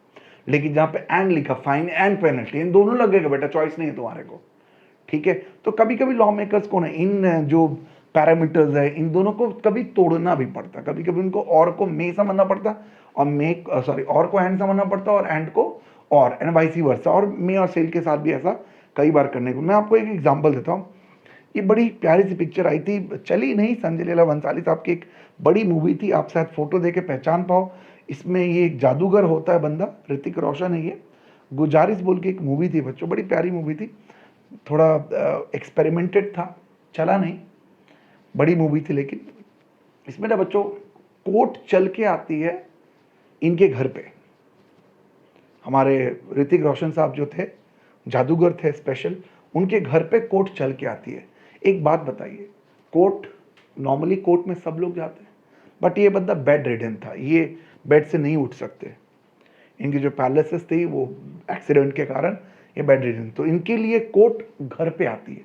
लेकिन जहाँ पे एंड लिखा फाइन एंड पेनल्टी, इन दोनों लगेगा बेटा, चॉइस नहीं है तुम्हारे को, ठीक है। तो कभी कभी लॉ मेकर्स को ना इन जो पैरामीटर्स है, इन दोनों को कभी तोड़ना भी पड़ता, कभी कभी उनको और को मे समझना पड़ता और और को एंड समझना पड़ता और एंड को और, एंड वाइस वर्सा, और मे और सेल के साथ भी ऐसा कई बार करने को। मैं आपको एक एग्जांपल देता हूँ। ये बड़ी प्यारी सी पिक्चर आई थी, चली नहीं, संजय लीला भंसाली साहब की एक बड़ी मूवी थी, आप शायद फोटो देके पहचान पाओ। इसमें ये एक जादूगर होता है बंदा, ऋतिक रोशन है ये। गुजारिश बोल के एक मूवी थी बच्चों, बड़ी प्यारी मूवी थी, थोड़ा एक्सपेरिमेंटेड था, चला नहीं, बड़ी मूवी थी। लेकिन इसमें ना बच्चों कोर्ट चल के आती है इनके घर पे। हमारे ऋतिक रोशन साहब जो थे, जादूगर थे स्पेशल, उनके घर पे कोर्ट चल के आती है। एक बात बताइए, कोर्ट, नॉर्मली कोर्ट में सब लोग जाते हैं, बट ये बंदा बेड रिडन था, ये बेड से नहीं उठ सकते। इनकी जो पैरालिसिस थी वो एक्सीडेंट के कारण ये बेड रिडन, तो इनके लिए कोर्ट घर पे आती है,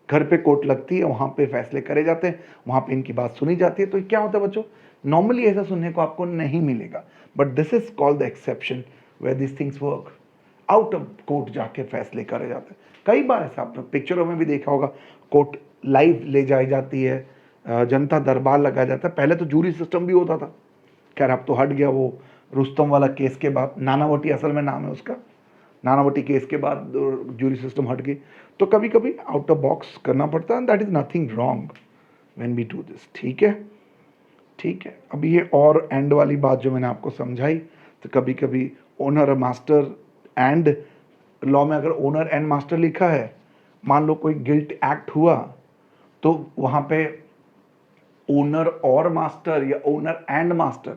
घर पे कोर्ट लगती है, वहाँ पे फैसले करे जाते हैं, वहाँ पे इनकी बात सुनी जाती है। तो क्या होता है बच्चों, नॉर्मली ऐसा सुनने को आपको नहीं मिलेगा, but this is called the exception where this things work. Out of court जाके फैसले करे जाते हैं। कई बार ऐसा आपने पिक्चरों में भी देखा होगा, कोर्ट लाइव ले जाई जाती है, जनता दरबार लगाया जाता है। पहले तो जूरी सिस्टम भी होता था, खैर अब तो हट गया, वो रुस्तम वाला केस के बाद, नानावटी असल में नाम है उसका, नानावटी केस के बाद जूरी सिस्टम हट गई। तो कभी कभी आउट ऑफ बॉक्स करना पड़ता है, that is nothing wrong when we do this. ठीक है, ठीक है। अब ये और एंड वाली बात जो मैंने आपको समझाई, तो कभी कभी ओनर मास्टर एंड, लॉ में अगर ओनर एंड मास्टर लिखा है, मान लो कोई गिल्ट एक्ट हुआ, तो वहाँ पे ओनर और मास्टर या ओनर एंड मास्टर,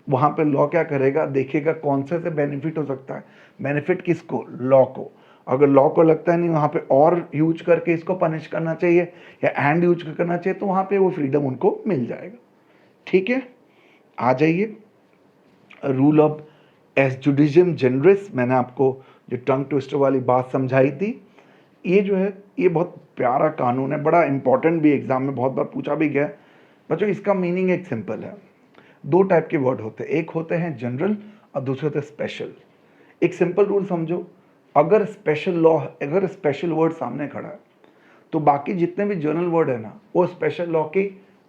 वहाँ पे लॉ क्या करेगा, देखेगा कौन से बेनिफिट हो सकता है। बेनिफिट किसको, लॉ को। अगर लॉ को लगता है नहीं वहाँ पे और यूज करके इसको पनिश करना चाहिए या एंड यूज करना चाहिए, तो वहाँ पे वो फ्रीडम उनको मिल जाएगा। ठीक है, आ जाइए रूल ऑफ एस जुडिशियम जनरिस। मैंने आपको जो टंग ट्विस्टर वाली बात समझाई थी, ये जो है ये बहुत प्यारा कानून है, बड़ा इंपॉर्टेंट भी, एग्जाम में बहुत बार पूछा भी गया है बच्चों। इसका मीनिंग एक सिंपल है, दो टाइप के वर्ड होते हैं, एक होते हैं जनरल और दूसरे होते हैं स्पेशल। एक सिंपल रूल समझो, अगर स्पेशल लॉ, अगर स्पेशल वर्ड सामने खड़ा है, तो बाकी जितने भी जनरल वर्ड है ना, वो स्पेशल लॉ की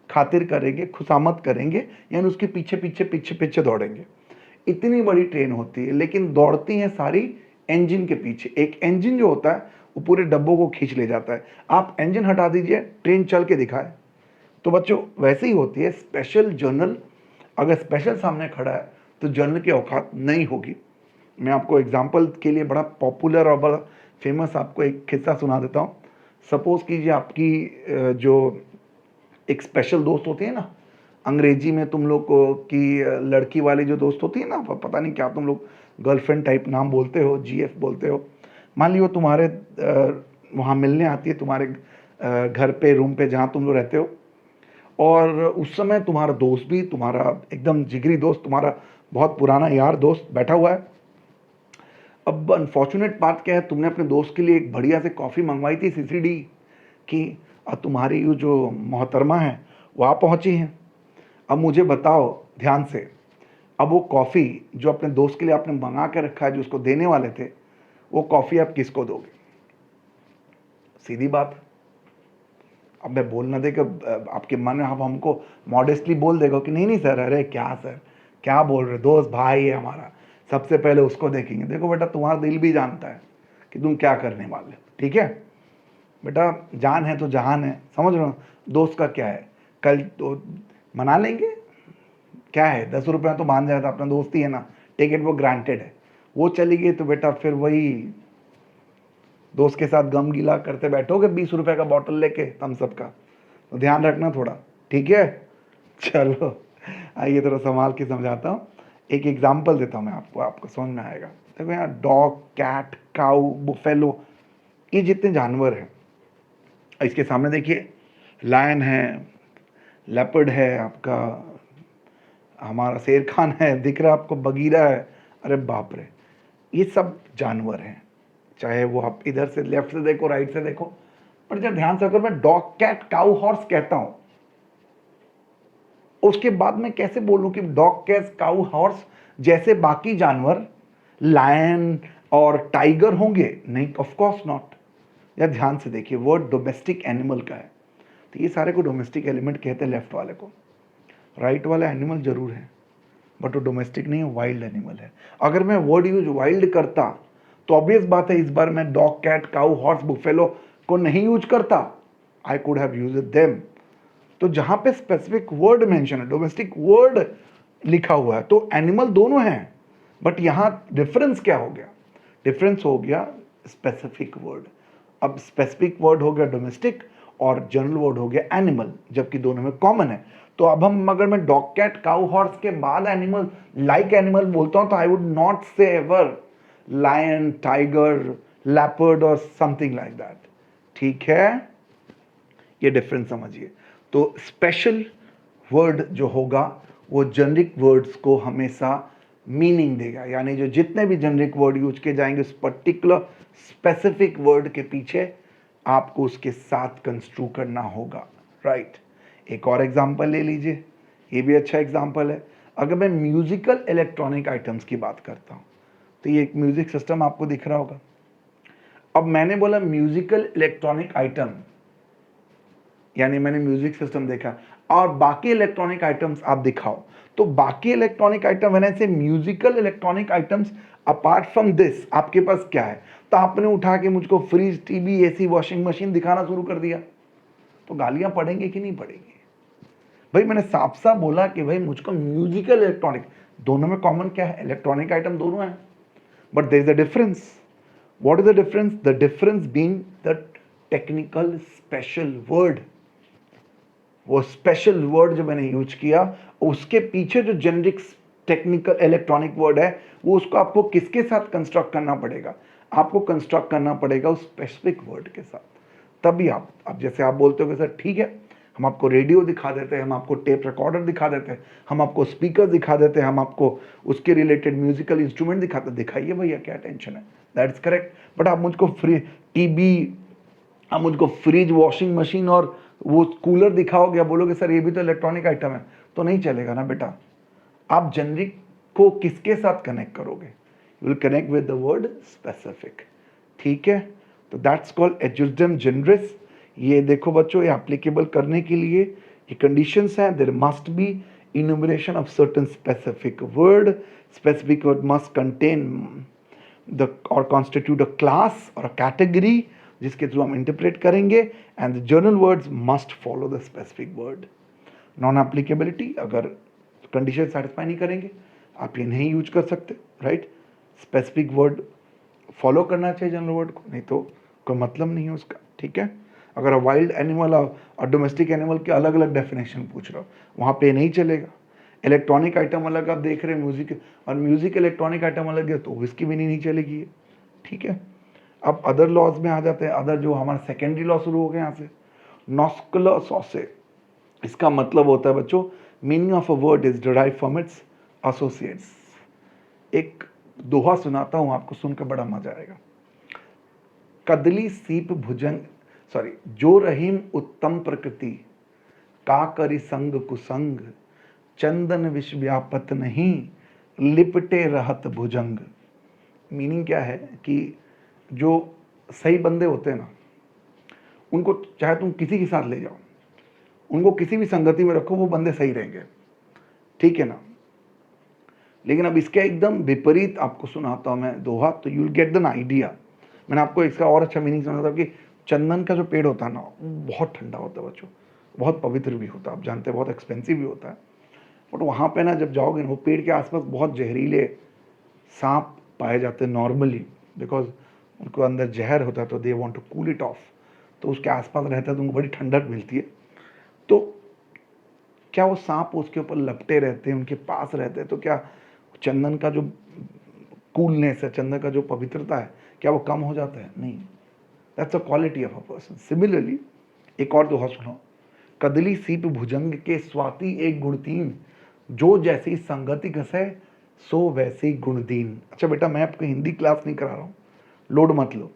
खातिर करेंगे, खुशामद करेंगे, यानी उसके पीछे पीछे पीछे पीछे दौड़ेंगे। इतनी बड़ी ट्रेन होती है, लेकिन दौड़ती हैं सारी इंजन के पीछे। एक इंजन जो होता है वो पूरे डब्बों को खींच ले जाता है। आप इंजन हटा दीजिए, ट्रेन चल के दिखाए। तो बच्चों वैसे ही होती है स्पेशल जर्नल, अगर स्पेशल सामने खड़ा है तो जर्नल की औकात नहीं होगी। मैं आपको एग्जाम्पल के लिए बड़ा पॉपुलर और बड़ा फेमस आपको एक किस्सा सुना देता हूँ। सपोज कीजिए आपकी जो एक स्पेशल दोस्त होती है ना, अंग्रेजी में तुम लोग को की लड़की वाली जो दोस्त होती है ना, पता नहीं क्या तुम लोग गर्लफ्रेंड टाइप नाम बोलते हो, जीएफ बोलते हो। मान लियो तुम्हारे वहाँ मिलने आती है, तुम्हारे घर पे, रूम पे, जहाँ तुम लोग रहते हो, और उस समय तुम्हारा दोस्त भी, तुम्हारा एकदम जिगरी दोस्त, तुम्हारा बहुत पुराना यार दोस्त बैठा हुआ है। अब अनफॉर्चुनेट बात क्या है, तुमने अपने दोस्त के लिए एक बढ़िया से कॉफ़ी मंगवाई थी सीसीडी की, और तुम्हारी वो जो मोहतरमा है वो आ पहुँची हैं। अब मुझे बताओ ध्यान से, अब वो कॉफ़ी जो अपने दोस्त के लिए आपने मंगा के रखा है, जो उसको देने वाले थे, वो कॉफ़ी आप किसको दोगे? सीधी बात। अब मैं बोल ना दे कि आपके मन में आप हमको मॉडेस्टली बोल देगा कि नहीं नहीं सर, अरे क्या सर, क्या बोल रहे, दोस्त भाई है हमारा, सबसे पहले उसको देखेंगे। देखो बेटा, तुम्हारा दिल भी जानता है कि तुम क्या करने वाले हो। ठीक है बेटा, जान है तो जहान है, समझ रहे हो। दोस्त का क्या है, कल तो मना लेंगे, क्या है, 10 रुपये तो मान जाएगा, अपना दोस्ती है ना, टिकट वो ग्रांटेड है। वो चली गई तो बेटा फिर वही दोस्त के साथ गम गिला करते बैठोगे 20 रुपए का बॉटल लेके थम्सअप का, तो ध्यान रखना थोड़ा। ठीक है, चलो आइए थोड़ा संभाल के समझाता हूँ। एक एग्जाम्पल देता हूँ मैं आपको, आपको समझ में आएगा। देखो यहाँ डॉग, कैट, काऊ, बुफेलो, ये जितने जानवर हैं, इसके सामने देखिए लायन है, लेपर्ड है, आपका हमारा शेर खान है, दिख रहा है आपको, बगीरा है, अरे बाप रे, ये सब जानवर हैं। चाहे वो आप इधर से लेफ्ट से देखो, राइट से देखो, पर जब ध्यान से अगर मैं डॉग, कैट, काऊ, हॉर्स कहता हूं, उसके बाद मैं कैसे बोलूं कि डॉग, कैट, काऊ, हॉर्स जैसे बाकी जानवर लायन और टाइगर होंगे? नहीं, ऑफ कोर्स नॉट। या ध्यान से देखिए, वर्ड डोमेस्टिक एनिमल का है, तो ये सारे को डोमेस्टिक एलिमेंट कहते हैं लेफ्ट वाले को। राइट वाला एनिमल जरूर है बट वो डोमेस्टिक नहीं है, वाइल्ड एनिमल है। अगर मैं वर्ड यूज वाइल्ड करता तो ऑब्वियस बात है इस बार मैं dog, cat, cow, horse, buffalo को नहीं यूज करता, I could have used them. तो जहां पे स्पेसिफिक वर्ड मेंशन है, डोमेस्टिक वर्ड लिखा हुआ है, तो एनिमल दोनों हैं, बट यहां डिफरेंस क्या हो गया? डिफरेंस हो गया स्पेसिफिक वर्ड। अब स्पेसिफिक वर्ड हो गया डोमेस्टिक और जनरल वर्ड हो गया एनिमल, जबकि दोनों में कॉमन है। तो अब हम अगर मैं डॉग, कैट, काउ, हॉर्स के बाद एनिमल, लाइक एनिमल बोलता हूं तो आई वुड नॉट से एवर लायन, टाइगर, लेपर्ड और समथिंग लाइक दैट। ठीक है, ये डिफरेंस समझिए। तो स्पेशल वर्ड जो होगा वो जेनरिक वर्ड्स को हमेशा मीनिंग देगा, यानी जो जितने भी जेनरिक वर्ड यूज किए जाएंगे उस पर्टिकुलर स्पेसिफिक वर्ड के पीछे आपको उसके साथ कंस्ट्रू करना होगा, राइट। एक और एग्जांपल ले लीजिए, ये भी अच्छा एग्जांपल है। अगर मैं म्यूजिकल इलेक्ट्रॉनिक आइटम्स की बात करता हूँ तो ये एक म्यूजिक सिस्टम आपको दिख रहा होगा। अब मैंने बोला म्यूजिकल इलेक्ट्रॉनिक आइटम, यानी मैंने म्यूजिक सिस्टम देखा और बाकी इलेक्ट्रॉनिक आइटम्स आप दिखाओ, तो बाकी इलेक्ट्रॉनिक आइटम मैंने से musical electronic items apart from this आपके पास क्या है? तो आपने उठा के मुझको fridge, TV, AC, washing machine दिखाना शुरू कर दिया, तो गालियां पड़ेंगी कि नहीं पड़ेंगी? भाई मैंने साफ साफ बोला कि भाई मुझको म्यूजिकल इलेक्ट्रॉनिक, दोनों में कॉमन क्या है? इलेक्ट्रॉनिक आइटम दोनों है, but there is a difference. What is the difference? The difference being the technical special word. वो स्पेशल वर्ड जो मैंने यूज किया उसके पीछे जो जेनरिक टेक्निकल इलेक्ट्रॉनिक वर्ड है वो उसको आपको किसके साथ कंस्ट्रक्ट करना पड़ेगा? आपको कंस्ट्रक्ट करना पड़ेगा उस स्पेसिफिक वर्ड के साथ, तभी आप जैसे आप बोलते हो कि सर ठीक है हम आपको रेडियो दिखा देते हैं, हम आपको टेप रिकॉर्डर दिखा देते हैं, हम आपको स्पीकर दिखा देते हैं, हम आपको उसके रिलेटेड म्यूजिकल इंस्ट्रूमेंट दिखाते हैं, दिखाइए भैया क्या टेंशन है, दैट इज करेक्ट। बट आप मुझको फ्री टीवी, आप मुझको फ्रिज, वॉशिंग मशीन और वो कूलर दिखाओगे, बोलोगे सर ये भी तो इलेक्ट्रॉनिक आइटम है, तो नहीं चलेगा ना बेटा। आप जेनरिक को किसके साथ कनेक्ट करोगे? You will connect with the word specific, ठीक है। तो दैट्स कॉल्ड एडजुस्टम जनरस। ये देखो बच्चों, ये एप्लीकेबल करने के लिए ये कंडीशंस हैं। There must be enumeration of certain specific word. Specific word must contain the और कॉन्स्टिट्यूट अ क्लास और अ कैटेगरी जिसके थ्रू हम इंटरप्रेट करेंगे, and the general words must follow the specific word. Non applicability, अगर condition satisfy नहीं करेंगे आप ये नहीं यूज कर सकते, राइट। स्पेसिफिक वर्ड फॉलो करना चाहिए जनरल वर्ड को, नहीं तो कोई मतलब नहीं है उसका, ठीक है। अगर वाइल्ड एनिमल और डोमेस्टिक एनिमल के अलग अलग डेफिनेशन पूछ रहा हो वहाँ पे नहीं चलेगा। इलेक्ट्रॉनिक आइटम अलग आप देख रहे हैं, म्यूजिक और म्यूजिक इलेक्ट्रॉनिक आइटम अलग है, तो इसकी भी नहीं चलेगी, ठीक है। अब अदर लॉज में आ जाते हैं, अदर जो हमारा सेकेंडरी लॉ शुरू हो गए यहाँ से। नॉस्कुलर सॉसे, इसका मतलब होता है बच्चों, meaning of a word is derive from its associates. एक दोहा सुनाता हूं आपको, सुनकर बड़ा मजा आएगा। कदली सीप भुजंग, सॉरी, जो रहीम उत्तम प्रकृति, का करी संग कुसंग, चंदन विष व्यापत नहीं, लिपटे रहत भुजंग। मीनिंग क्या है कि जो सही बंदे होते हैं ना, उनको चाहे तुम किसी के साथ ले जाओ, उनको किसी भी संगति में रखो, वो बंदे सही रहेंगे, ठीक है ना। लेकिन अब इसके एकदम विपरीत आपको सुनाता हूं मैं दोहा, तो you will get the idea. मैंने आपको इसका और अच्छा मीनिंग सुना था कि चंदन का जो पेड़ होता है ना, बहुत ठंडा होता है बच्चों, बहुत पवित्र भी होता है, आप जानते हैं बहुत एक्सपेंसिव भी होता है। बट वहाँ पे ना जब जाओगे ना, वो पेड़ के आसपास बहुत जहरीले सांप पाए जाते हैं नॉर्मली, बिकॉज उनको अंदर जहर होता है, तो they want to cool it off, तो उसके आसपास रहता है तो उनको बड़ी ठंडक मिलती है। तो क्या वो सांप उसके ऊपर लपटे रहते हैं, उनके पास रहते हैं, तो क्या चंदन का जो कूलनेस है, चंदन का जो पवित्रता है, क्या वो कम हो जाता है? नहीं, that's a quality of a person. Similarly एक और दोहा सुनो, कदली सीप भुजंग के स्वाति एक गुणतीन, जो जैसी संगति घसे सो वैसी गुणदीन। अच्छा बेटा, मैं आपको हिंदी क्लास नहीं करा रहा हूँ, लोड मत लो।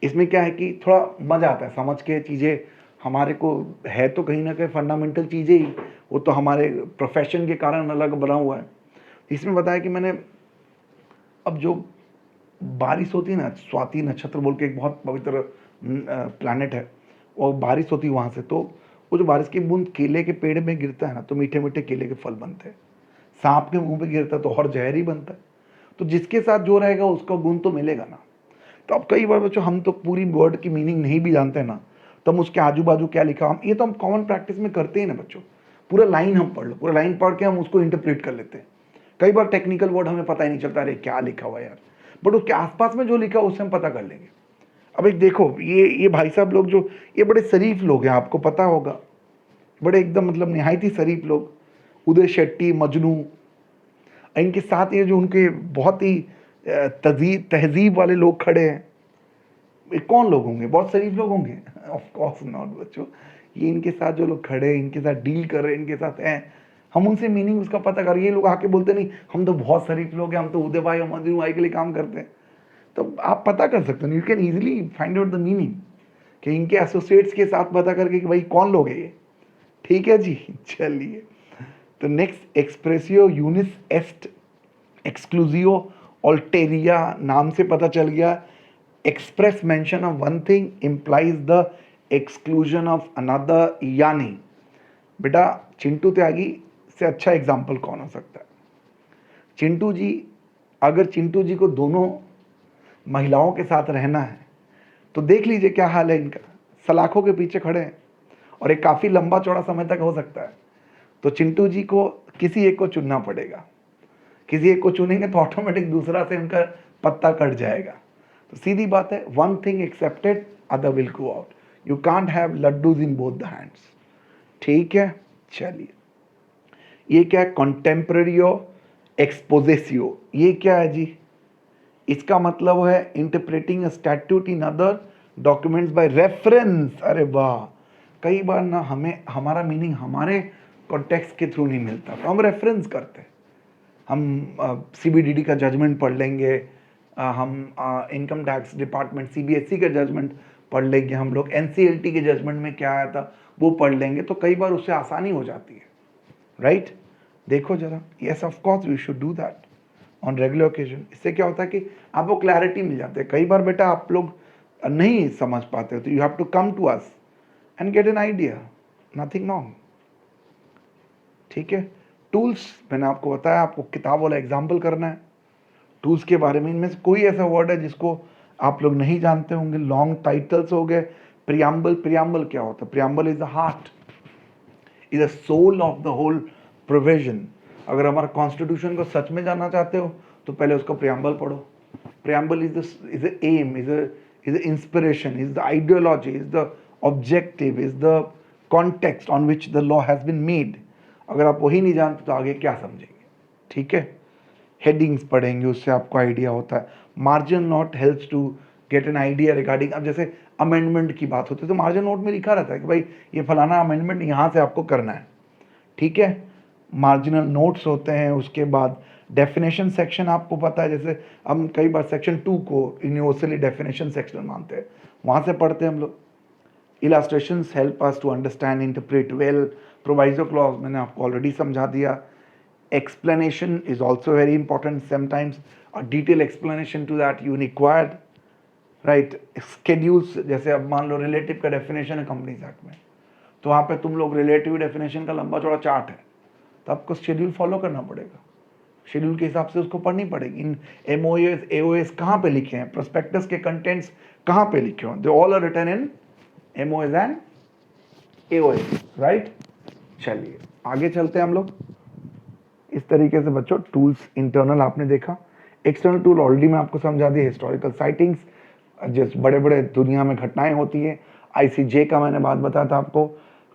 इसमें क्या है कि थोड़ा मजा आता है समझ के चीज़ें, हमारे को है तो कहीं ना कहीं फंडामेंटल चीज़ें ही, वो तो हमारे प्रोफेशन के कारण अलग बना हुआ है। इसमें बताया कि मैंने, अब जो बारिश होती है ना, स्वाति नक्षत्र बोल के एक बहुत पवित्र प्लैनेट है, और बारिश होती है वहाँ से, तो वो जो बारिश की बूंद केले के पेड़ में गिरता है ना, तो मीठे मीठे केले के फल बनते हैं। सांप के मुंह पे गिरता है तो और जहर ही बनता है। तो जिसके साथ जो रहेगा उसका गुण तो मिलेगा ना। तो अब कई बार बच्चों हम तो पूरी वर्ड की मीनिंग नहीं भी जानते ना, तो हम उसके आजू बाजू क्या लिखा, हम ये तो हम कॉमन प्रैक्टिस में करते ही ना बच्चों। पूरा लाइन हम पढ़ लो, पूरा लाइन पढ़ के हम उसको इंटरप्रेट कर लेते हैं। कई बार टेक्निकल वर्ड हमें पता ही नहीं चलता, अरे क्या लिखा हुआ है यार, बट उसके आसपास में जो लिखा है उससे हम पता कर लेंगे। अब एक देखो, ये भाई साहब लोग जो, ये बड़े शरीफ लोग हैं, आपको पता होगा, बड़े एकदम मतलब निहायत ही शरीफ लोग, उदय शेट्टी, मजनू, इनके साथ ये जो उनके बहुत ही तहजीब वाले लोग खड़े हैं, ये कौन लोग होंगे? बहुत शरीफ लोग होंगे? ऑफ कोर्स नॉट बच्चों। ये इनके साथ जो लोग खड़े हैं, इनके साथ डील कर रहे हैं, इनके साथ हैं, हम उनसे मीनिंग उसका पता कर, ये लोग आके बोलते नहीं हम तो बहुत शरीफ लोग हैं, हम तो उदय भाई और मजनू भाई के लिए काम करते हैं। तो आप पता कर सकते हो, you can easily find out the meaning कि इनके एसोसिएट्स के साथ पता करके कि भाई कौन लोग है ये। ठीक है जी, चलिए। तो नेक्स्ट, एक्सप्रेसियो यूनिस एस्ट एक्सक्लूसियो ऑल्टेरिया, नाम से पता चल गया, express mention of one thing implies the exclusion of another. यानी बेटा चिंटू त्यागी से अच्छा एग्जाम्पल कौन हो सकता है? चिंटू जी, अगर चिंटू जी को दोनों महिलाओं के साथ रहना है तो देख लीजिए क्या हाल है इनका, सलाखों के पीछे खड़े हैं, और एक काफ़ी लंबा चौड़ा समय तक हो सकता है। तो चिंटू जी को किसी एक को चुनना पड़ेगा, किसी एक को चुनेंगे तो ऑटोमेटिक दूसरा से उनका पत्ता कट जाएगा। तो सीधी बात है, one thing accepted other will go out, you can't have laddoos in both the hands. ठीक है, चलिए। ये क्या है? कॉन्टेम्पररियो एक्सपोजेसियो, ये क्या है जी? इसका मतलब है interpreting a statute in other documents by reference. अरे वाह, कई बार ना हमें हमारा मीनिंग हमारे कॉन्टेक्स्ट के थ्रू नहीं मिलता, तो हम रेफरेंस करते हैं। हम सीबीडीडी का जजमेंट पढ़ लेंगे, हम इनकम टैक्स डिपार्टमेंट सीबीएसई का जजमेंट पढ़ लेंगे, हम लोग एनसीएलटी के जजमेंट में क्या आया था वो पढ़ लेंगे, तो कई बार उससे आसानी हो जाती है, राइट? देखो जरा, yes of course we should do that on regular occasion. इससे क्या होता है कि आपको क्लैरिटी मिल जाती है। कई बार बेटा आप लोग नहीं समझ पाते हो, तो you have to come to us and get an idea, nothing wrong. ठीक है। टूल्स, मैंने आपको बताया, आपको किताब वाला एग्जाम्पल करना है टूल्स के बारे में। इनमें से कोई ऐसा वर्ड है जिसको आप लोग नहीं जानते होंगे? लॉन्ग टाइटल्स हो गए, प्रियम्बल। प्रियम्बल क्या होता है? Preamble is the heart, is the soul of the whole provision. अगर हमारा कॉन्स्टिट्यूशन को सच में जानना चाहते हो तो पहले उसका प्रियम्बल पढ़ो। Preamble is the aim, is the inspiration, is the ideology, is the objective, is the context on which the law has been made. अगर आप वही नहीं जानते तो आगे क्या समझेंगे? ठीक है। हेडिंग्स पढ़ेंगे, उससे आपको आइडिया होता है। Margin note helps to get an idea regarding, अब जैसे अमेंडमेंट की बात होती है तो मार्जिन नोट में लिखा रहता है कि भाई ये फलाना अमेंडमेंट यहाँ से आपको करना है। ठीक है, मार्जिनल नोट्स होते हैं। उसके बाद डेफिनेशन सेक्शन, आपको पता है, जैसे हम कई बार सेक्शन 2 को यूनिवर्सली डेफिनेशन सेक्शन मानते हैं, वहाँ से पढ़ते हैं हम लोग। Illustrations help us to understand, interpret well. Proviso clause मैंने आपको ऑलरेडी समझा दिया। Explanation is also very important, sometimes a detail explanation to that you required, right. Schedules, जैसे अब मान लो रिलेटिव का डेफिनेशन है कंपनीज एक्ट में, तो वहाँ पे तुम लोग रिलेटिव डेफिनेशन का लंबा चौड़ा चार्ट है, तो आपको शेड्यूल फॉलो करना पड़ेगा, शेड्यूल के हिसाब से उसको पढ़नी पड़ेगी। इन एमओएस एओएस कहाँ पे लिखे हैं, प्रोस्पेक्टस के कंटेंट्स कहाँ पे लिखे हैं, they all are written in MOS and AOS, right. चलिए आगे चलते हैं हम लोग। इस तरीके से बच्चों टूल्स, इंटरनल आपने देखा, एक्सटर्नल टूल ऑलरेडी मैं आपको समझा दिया। हिस्टोरिकल साइटिंग्स, जिस बड़े बड़े दुनिया में घटनाएं होती है, आईसीजे का मैंने बात बताया था आपको,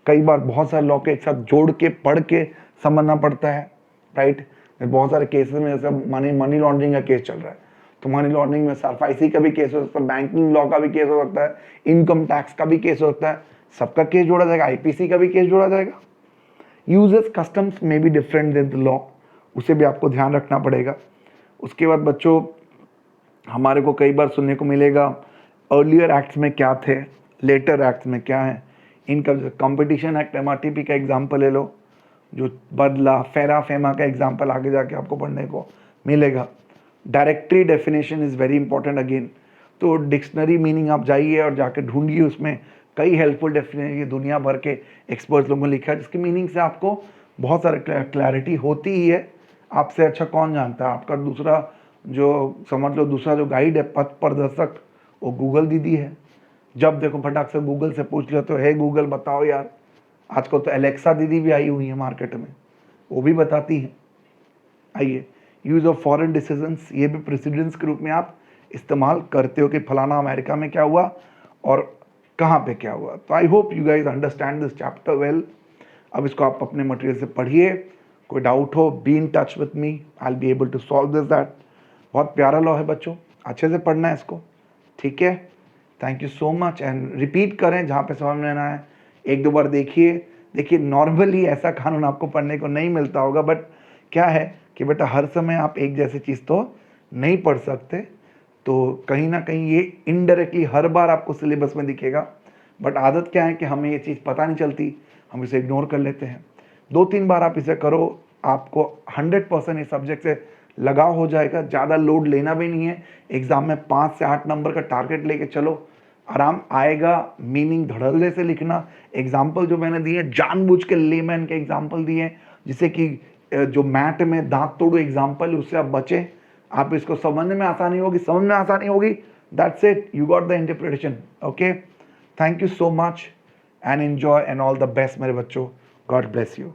कई बार बहुत सारे लॉ के एक साथ जोड़ के पढ़ के समझना पड़ता है, राइट। बहुत सारे केसेस में जैसे मनी लॉन्ड्रिंग का केस चल रहा है, तो मनी लॉन्ड्रिंग में सरफाइसी का भी केस हो सकता है, बैंकिंग लॉ का भी केस हो सकता है, इनकम टैक्स का भी केस हो सकता है, सबका केस जोड़ा जाएगा, आईपीसी का भी केस जोड़ा जाएगा। यूजर्स कस्टम्स में भी डिफरेंट देन द लॉ, उसे भी आपको ध्यान रखना पड़ेगा। उसके बाद बच्चों हमारे को कई बार सुनने को मिलेगा अर्लियर एक्ट्स में क्या थे, लेटर एक्ट्स में क्या है। इनका कंपटीशन एक्ट एमआरटीपी का एग्जांपल ले लो, जो बदला, फेरा फेमा का एग्जांपल आगे जाके आपको पढ़ने को मिलेगा। Directory definition is very important again, तो डिक्शनरी मीनिंग आप जाइए और जाके ढूंढिए उसमें कई हेल्पफुल डेफिनेशन दुनिया भर के एक्सपर्ट्स लोगों ने लिखा है, जिसकी मीनिंग से आपको बहुत सारे क्लैरिटी होती ही है। आपसे अच्छा कौन जानता है? आपका दूसरा जो समझ लो दूसरा जो गाइड है, पथ प्रदर्शक, वो गूगल दीदी है। जब देखो फटाक से गूगल से पूछ लो तो हे गूगल बताओ यार। आजकल तो एलेक्सा दीदी भी आई हुई है मार्केट में, वो भी बताती है। आइए, यूज ऑफ फॉरेन डिसीजंस, ये भी प्रेसिडेंट्स के रूप में आप इस्तेमाल करते हो कि फलाना अमेरिका में क्या हुआ और कहाँ पे क्या हुआ। तो I hope you guys understand this chapter well. अब इसको आप अपने मटेरियल से पढ़िए, कोई डाउट हो be in touch with me, I will be able to solve this that. बहुत प्यारा लॉ है बच्चों, अच्छे से पढ़ना है इसको, ठीक है। Thank you so much and repeat करें जहाँ पे समझ में ना आए, एक दो बार देखिए नॉर्मली ऐसा कानून आपको पढ़ने को नहीं मिलता होगा, बट क्या है कि बेटा हर समय आप एक जैसी चीज़ तो नहीं पढ़ सकते, तो कहीं ना कहीं ये इनडायरेक्टली हर बार आपको सिलेबस में दिखेगा। बट आदत क्या है कि हमें ये चीज़ पता नहीं चलती, हम इसे इग्नोर कर लेते हैं। 2-3 बार आप इसे करो, आपको 100% इस सब्जेक्ट से लगाव हो जाएगा। ज़्यादा लोड लेना भी नहीं है, एग्ज़ाम में 5 से 8 नंबर का टारगेट लेके चलो, आराम आएगा। मीनिंग धड़ल्ले से लिखना, एग्जाम्पल जो मैंने दिए जानबूझ के लेमैन के एग्जाम्पल दिए, जिससे कि जो मैट में दांत तोड़ो एग्जाम्पल उससे आप बचें। आप इसको समझने में आसानी होगी, that's it, you got the interpretation. Okay, thank you so much and enjoy and all the best मेरे बच्चों, गॉड ब्लेस यू।